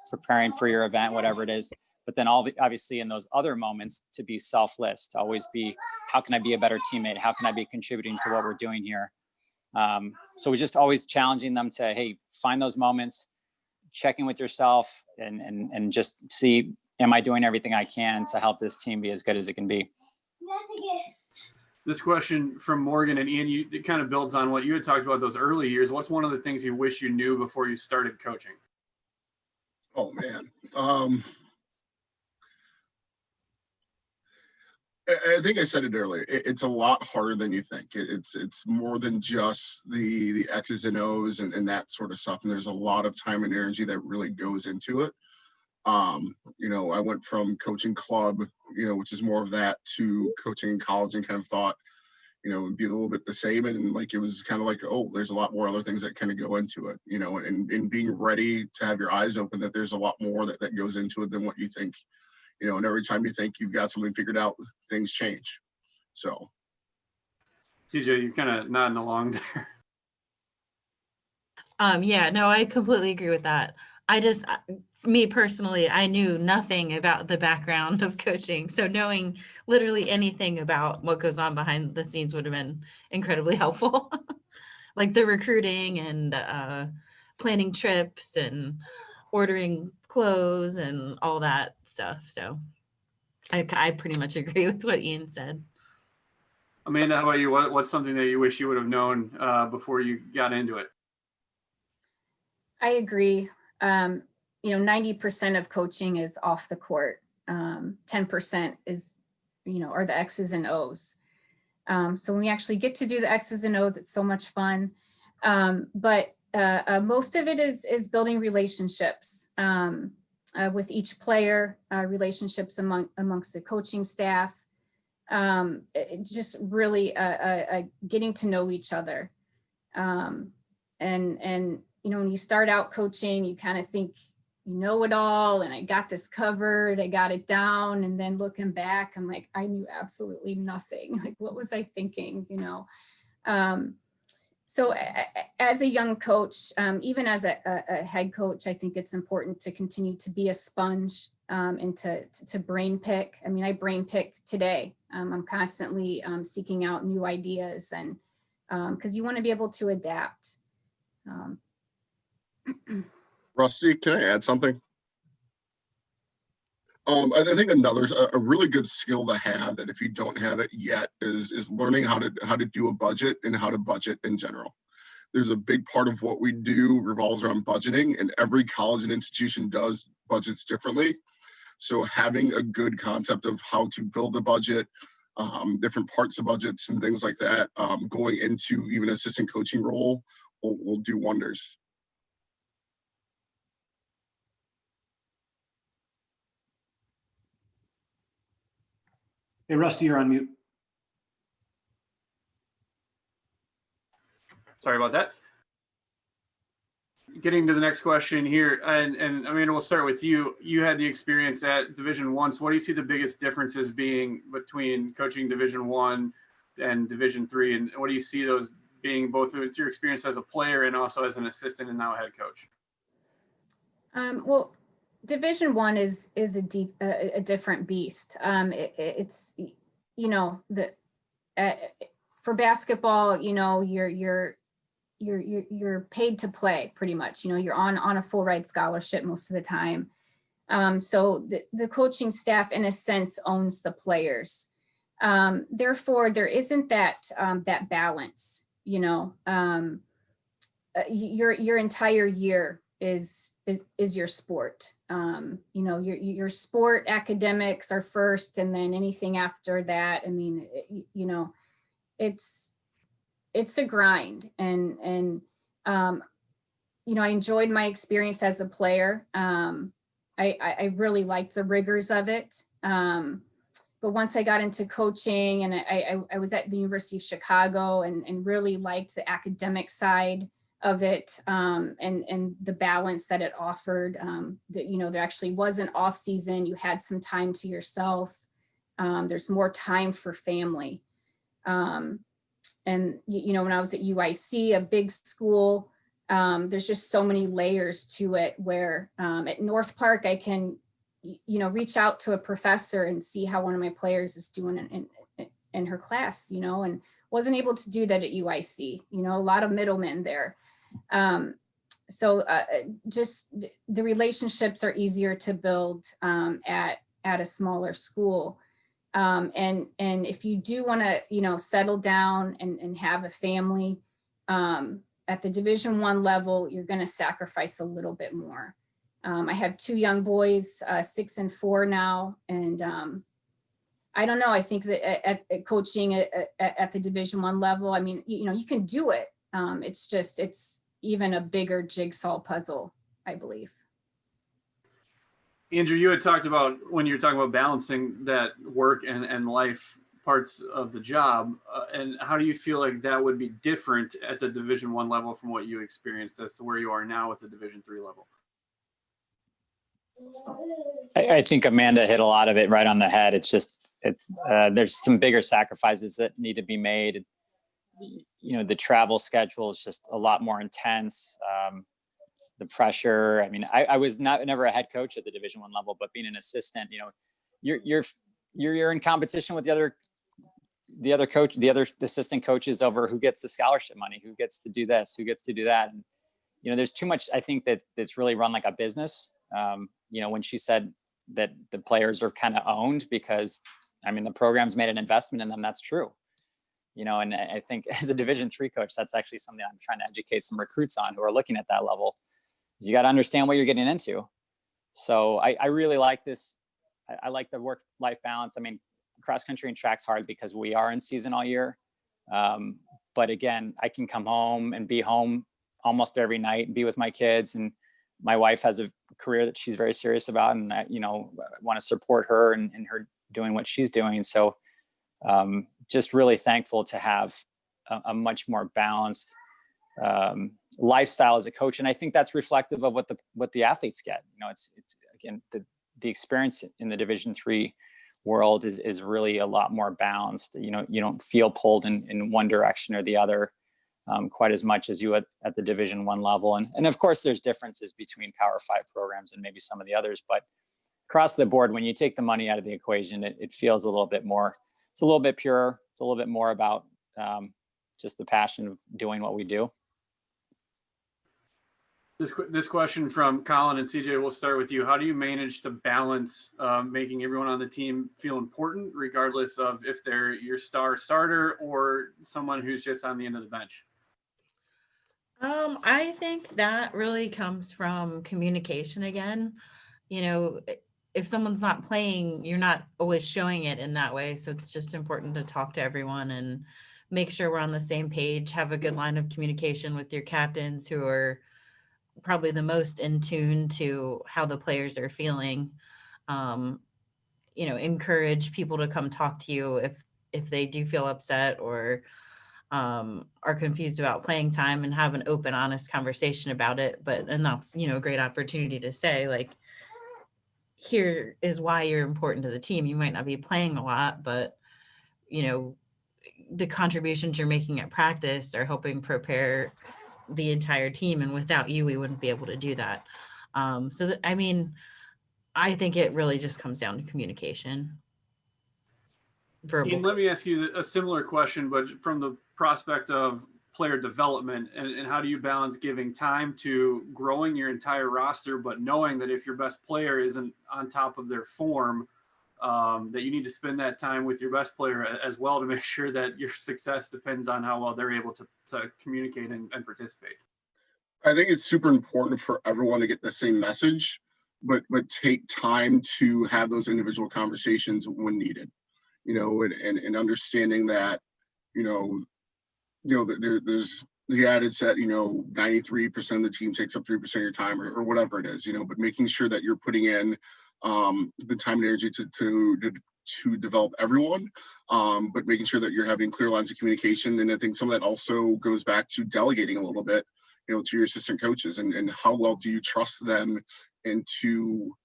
preparing for your event, whatever it is. But then obviously in those other moments to be selfless, to always be, how can I be a better teammate? How can I be contributing to what we're doing here? So we're just always challenging them to, hey, find those moments, check in with yourself and just see, am I doing everything I can to help this team be as good as it can be? This question from Morgan and Ian, it kind of builds on what you had talked about those early years. What's one of the things you wish you knew before you started coaching? Oh man. I think I said it earlier. It's a lot harder than you think. It's more than just the X's and O's and that sort of stuff. And there's a lot of time and energy that really goes into it. You know, I went from coaching club, you know, which is more of that, to coaching in college, and kind of thought, you know, it'd be a little bit the same. And like, it was kind of like, oh, there's a lot more other things that kind of go into it, you know, and being ready to have your eyes open that there's a lot more that goes into it than what you think, you know, and every time you think you've got something figured out, things change. So. CJ, you're kind of nodding along there. Yeah, no, I completely agree with that. Me personally, I knew nothing about the background of coaching. So knowing literally anything about what goes on behind the scenes would have been incredibly helpful. Like the recruiting and planning trips and ordering clothes and all that stuff. So I pretty much agree with what Ian said. Amanda, how about you? What's something that you wish you would have known before you got into it? I agree. You know, 90% of coaching is off the court. 10% is, you know, are the X's and O's. So when we actually get to do the X's and O's, it's so much fun. But most of it is building relationships with each player, relationships amongst the coaching staff, just really getting to know each other. And you know, when you start out coaching, you kind of think you know it all, and I got this covered, I got it down. And then looking back, I'm like, I knew absolutely nothing. Like, what was I thinking, you know? So as a young coach, even as a head coach, I think it's important to continue to be a sponge, and to brain pick. I mean, I brain pick today. I'm constantly seeking out new ideas, and because you want to be able to adapt. Rusty, can I add something? I think a really good skill to have, that if you don't have it yet, is learning how to do a budget and how to budget in general. There's a big part of what we do revolves around budgeting, and every college and institution does budgets differently. So having a good concept of how to build a budget, different parts of budgets and things like that, going into even assistant coaching role will do wonders. Hey, Rusty, you're on mute. Sorry about that. Getting to the next question here, and Amanda, we'll start with you. You had the experience at Division I, so what do you see the biggest differences being between coaching Division I and Division III, and what do you see those being, both with your experience as a player and also as an assistant and now head coach? Well, Division I is a different beast. It's for basketball, you're paid to play pretty much. You're on a full ride scholarship most of the time. So the coaching staff, in a sense, owns the players. Therefore, there isn't that balance. Your entire year is your sport. Your sport academics are first, and then anything after that. I mean, it's a grind, and I enjoyed my experience as a player. I really liked the rigors of it. But once I got into coaching, and I was at the University of Chicago, and really liked the academic side of it, and the balance that it offered. There actually was an off season. You had some time to yourself. There's more time for family. And when I was at UIC, a big school, there's just so many layers to it, where at North Park, I can reach out to a professor and see how one of my players is doing in her class, and wasn't able to do that at UIC. A lot of middlemen there. So just the relationships are easier to build at a smaller school. And if you do want to, settle down and have a family, at the Division I level, you're going to sacrifice a little bit more. I have two young boys, 6 and 4 now. And I don't know, I think that at coaching at the Division I level, I mean, you can do it. It's even a bigger jigsaw puzzle, I believe. Andrew, you had talked about, when you were talking about balancing that work and life parts of the job, and how do you feel like that would be different at the Division I level from what you experienced as to where you are now at the Division III level? I think Amanda hit a lot of it right on the head. It's just, there's some bigger sacrifices that need to be made. The travel schedule is just a lot more intense. The pressure. I mean, I was never a head coach at the Division I level, but being an assistant, you're in competition with the other assistant coaches over who gets the scholarship money, who gets to do this, who gets to do that. And, there's too much, I think, that's really run like a business. When she said that the players are kind of owned because, the program's made an investment in them, that's true. And I think as a Division III coach, that's actually something I'm trying to educate some recruits on who are looking at that level. Is you got to understand what you're getting into. So I really like this. I like the work-life balance. Cross country and track's hard because we are in season all year. But again, I can come home and be home almost every night and be with my kids. And my wife has a career that she's very serious about. And I want to support her and her doing what she's doing. So just really thankful to have a much more balanced lifestyle as a coach. And I think that's reflective of what the athletes get. It's again, the experience in the Division III world is really a lot more balanced. You don't feel pulled in one direction or the other quite as much as you at the Division I level. And of course there's differences between Power 5 programs and maybe some of the others, but across the board, when you take the money out of the equation, it feels a little bit more, it's a little bit purer. It's a little bit more about just the passion of doing what we do. This question from Colin and CJ, we'll start with you. How do you manage to balance making everyone on the team feel important, regardless of if they're your star starter or someone who's just on the end of the bench? I think that really comes from communication again. You know, if someone's not playing, you're not always showing it in that way. So it's just important to talk to everyone and make sure we're on the same page, have a good line of communication with your captains who are probably the most in tune to how the players are feeling. You know, encourage people to come talk to you if they do feel upset or are confused about playing time, and have an open, honest conversation about it. And that's, you know, a great opportunity to say, like, here is why you're important to the team. You might not be playing a lot, but, you know, the contributions you're making at practice are helping prepare the entire team. And without you, we wouldn't be able to do that. I mean, I think it really just comes down to communication. Verbal. Ian, let me ask you a similar question, but from the prospect of player development, and how do you balance giving time to growing your entire roster, but knowing that if your best player isn't on top of their form, that you need to spend that time with your best player as well to make sure that your success depends on how well they're able to communicate and participate? I think it's super important for everyone to get the same message, but take time to have those individual conversations when needed, you know, and understanding that, there's the adage that, 93% of the team takes up 3% of your time or whatever it is, but making sure that you're putting in the time and energy to develop everyone, but making sure that you're having clear lines of communication. And I think some of that also goes back to delegating a little bit, to your assistant coaches, and how well do you trust them into,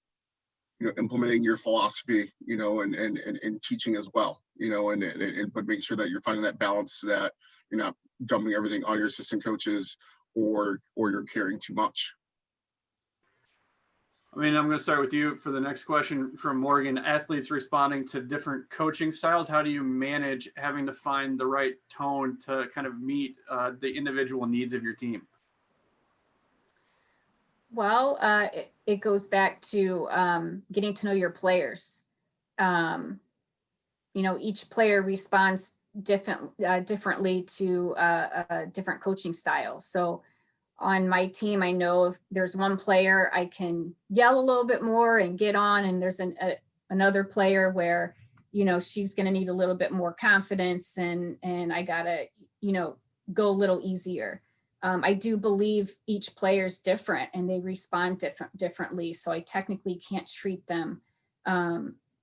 implementing your philosophy, and teaching as well, but making sure that you're finding that balance, that you're not dumping everything on your assistant coaches or you're caring too much. I mean, I'm going to start with you for the next question from Morgan. Athletes responding to different coaching styles. How do you manage having to find the right tone to kind of meet the individual needs of your team? Well, it goes back to getting to know your players. Each player responds differently to different coaching styles. So on my team, I know if there's one player I can yell a little bit more and get on, and there's another player where, she's going to need a little bit more confidence, and I gotta, go a little easier. I do believe each player is different and they respond differently. So I technically can't treat them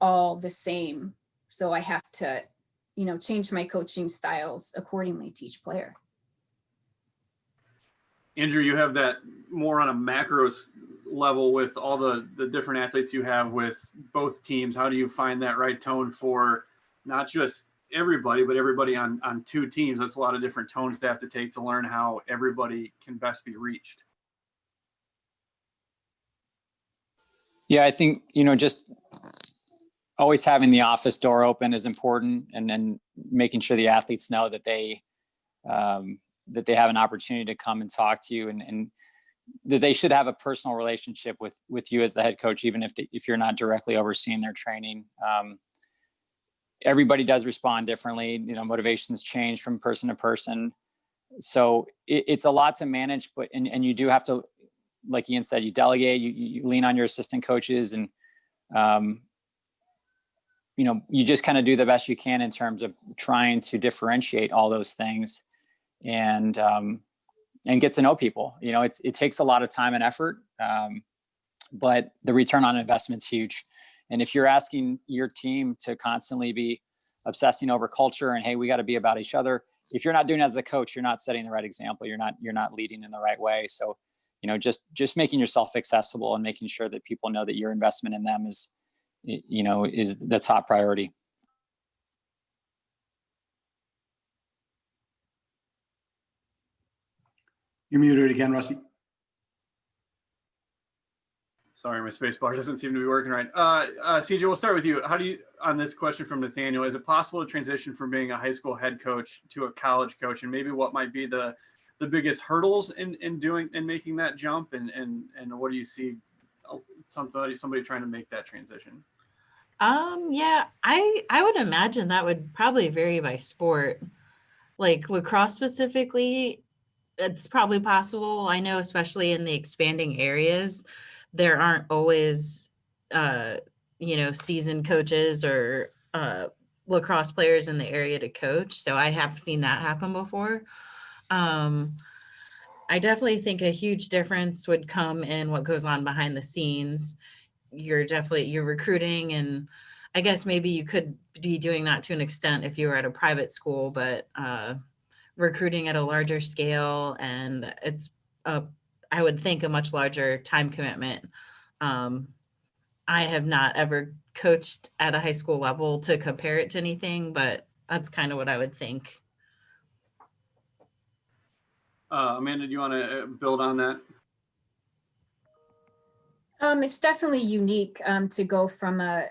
all the same. So I have to, change my coaching styles accordingly to each player. Andrew, you have that more on a macro level with all the different athletes you have with both teams. How do you find that right tone for not just everybody, but everybody on two teams? That's a lot of different tones to have to take to learn how everybody can best be reached. Yeah, I think, just always having the office door open is important, and then making sure the athletes know that they have an opportunity to come and talk to you, and that they should have a personal relationship with you as the head coach, even if you're not directly overseeing their training. Everybody does respond differently. Motivations change from person to person. So it's a lot to manage, but you do have to, like Ian said, you delegate, you lean on your assistant coaches, and you just kind of do the best you can in terms of trying to differentiate all those things, and get to know people. It takes a lot of time and effort, but the return on investment's huge. And if you're asking your team to constantly be obsessing over culture and, hey, we got to be about each other, if you're not doing it as a coach, you're not setting the right example. You're not leading in the right way. So, just making yourself accessible and making sure that people know that your investment in them is the top priority. You're muted again, Rusty. Sorry, my space bar doesn't seem to be working right. CJ, we'll start with you. How do you, on this question from Nathaniel, is it possible to transition from being a high school head coach to a college coach? And maybe what might be the biggest hurdles in making that jump? And what do you see somebody trying to make that transition? Yeah, I would imagine that would probably vary by sport. Like lacrosse specifically, it's probably possible. I know, especially in the expanding areas, there aren't always, seasoned coaches or lacrosse players in the area to coach. So I have seen that happen before. I definitely think a huge difference would come in what goes on behind the scenes. You're recruiting, and I guess maybe you could be doing that to an extent if you were at a private school, but recruiting at a larger scale, and it's I would think a much larger time commitment. I have not ever coached at a high school level to compare it to anything, but that's kind of what I would think. Amanda, do you want to build on that? It's definitely unique to go from a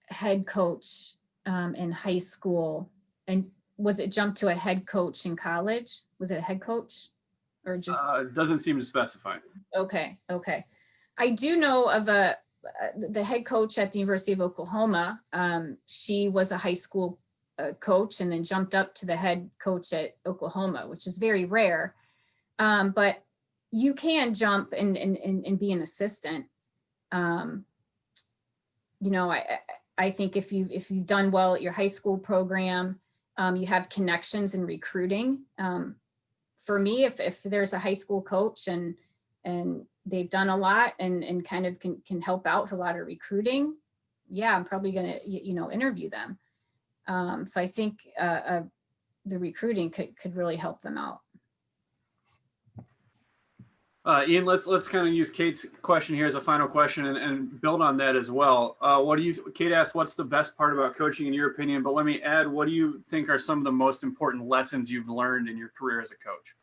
head coach in high school. And was it jump to a head coach in college? Was it a head coach or just? It doesn't seem to specify. Okay. I do know of the head coach at the University of Oklahoma. She was a high school coach and then jumped up to the head coach at Oklahoma, which is very rare. But you can jump and be an assistant. I think if you've done well at your high school program, you have connections in recruiting. For me, if there's a high school coach and they've done a lot and kind of can help out with a lot of recruiting, yeah, I'm probably gonna interview them. So I think the recruiting could really help them out. Ian, let's kind of use Kate's question here as a final question and build on that as well. Kate asked, what's the best part about coaching in your opinion? But let me add, what do you think are some of the most important lessons you've learned in your career as a coach?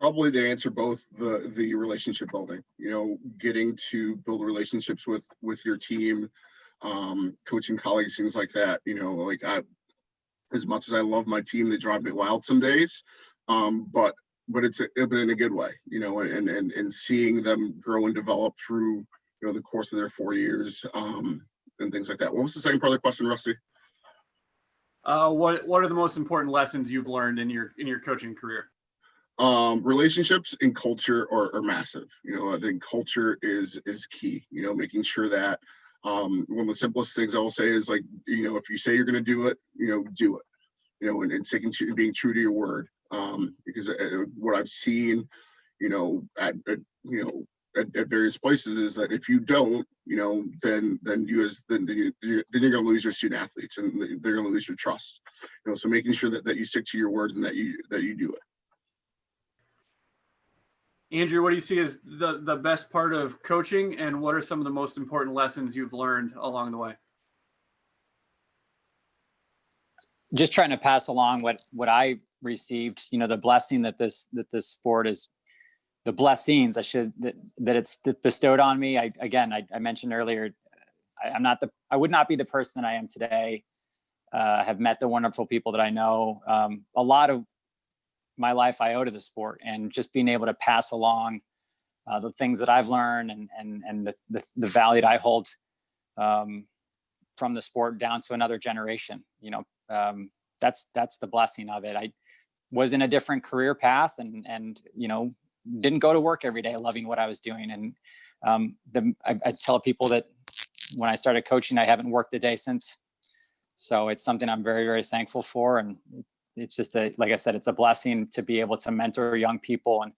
Probably to answer both, the relationship building, getting to build relationships with your team, coaching colleagues, things like that. As much as I love my team, they drive me wild some days. But it's in a good way, and seeing them grow and develop through, the course of their 4 years, and things like that. What was the second part of the question, Rusty? What are the most important lessons you've learned in your coaching career? Relationships and culture are massive. I think culture is key. Making sure that one of the simplest things I will say is if you say you're going to do it, do it. And sticking to being true to your word. Because what I've seen, at various places is that if you don't, then you're going to lose your student athletes and they're going to lose your trust. So making sure that you stick to your word and that you do it. Andrew, what do you see as the best part of coaching, and what are some of the most important lessons you've learned along the way? Just trying to pass along what I received, the blessing that this sport is, the blessings that it's bestowed on me. I mentioned earlier, I would not be the person that I am today. Have met the wonderful people that I know. A lot of my life I owe to the sport, and just being able to pass along the things that I've learned and the value that I hold from the sport down to another generation. That's the blessing of it. I was in a different career path and didn't go to work every day loving what I was doing. And I tell people that when I started coaching, I haven't worked a day since. So it's something I'm very, very thankful for. And it's just like I said, it's a blessing to be able to mentor young people and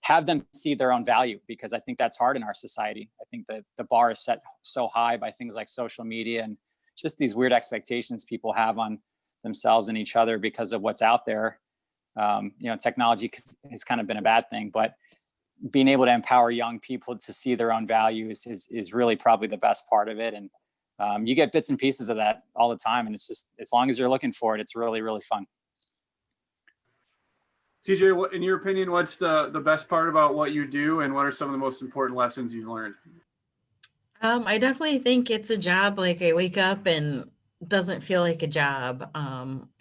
have them see their own value, because I think that's hard in our society. I think that the bar is set so high by things like social media and just these weird expectations people have on themselves and each other because of what's out there. Technology has kind of been a bad ththing, but being able to empower young people to see their own values is really probably the best part of it. And you get bits and pieces of that all the time. And it's just, as long as you're looking for it, it's really, really fun. CJ, in your opinion, what's the best part about what you do, and what are some of the most important lessons you learned? I definitely think it's a job. Like I wake up and it doesn't feel like a job.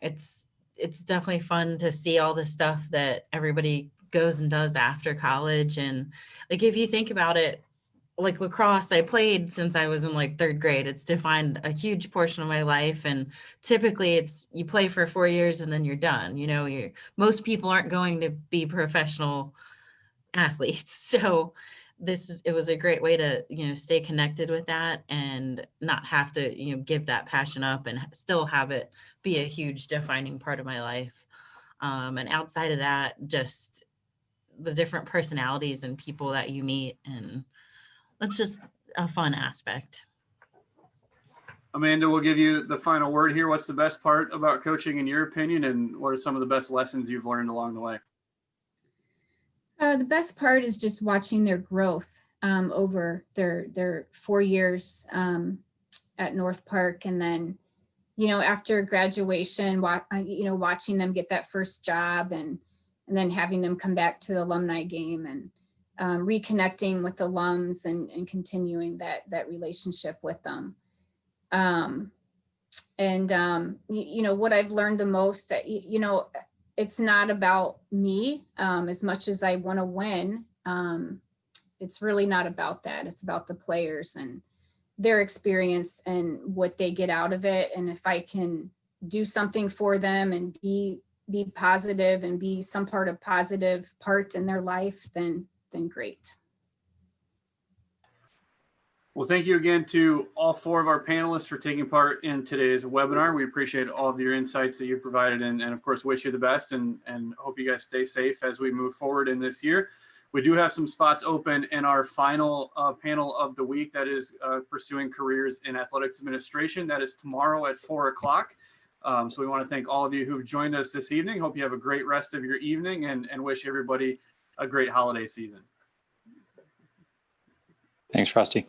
It's definitely fun to see all the stuff that everybody goes and does after college. And like if you think about it, like lacrosse, I played since I was in like third grade. It's defined a huge portion of my life. And typically it's you play for 4 years and then you're done. You know, most people aren't going to be professional athletes. So it was a great way to, stay connected with that and not have to, give that passion up and still have it be a huge defining part of my life. And outside of that, just the different personalities and people that you meet, and that's just a fun aspect. Amanda, we'll give you the final word here. What's the best part about coaching in your opinion, and what are some of the best lessons you've learned along the way? The best part is just watching their growth over their 4 years at North Park. And then, after graduation, watching them get that first job and then having them come back to the alumni game and reconnecting with alums and continuing that relationship with them. What I've learned the most, it's not about me as much as I want to win. It's really not about that. It's about the players and their experience and what they get out of it. And if I can do something for them and be positive and be some part of positive part in their life, then great. Well, thank you again to all 4 of our panelists for taking part in today's webinar. We appreciate all of your insights that you've provided, and of course, wish you the best and hope you guys stay safe as we move forward in this year. We do have some spots open in our final panel of the week, that is pursuing careers in athletics administration. That is tomorrow at 4 o'clock. So we want to thank all of you who've joined us this evening. Hope you have a great rest of your evening, and wish everybody a great holiday season. Thanks, Rusty.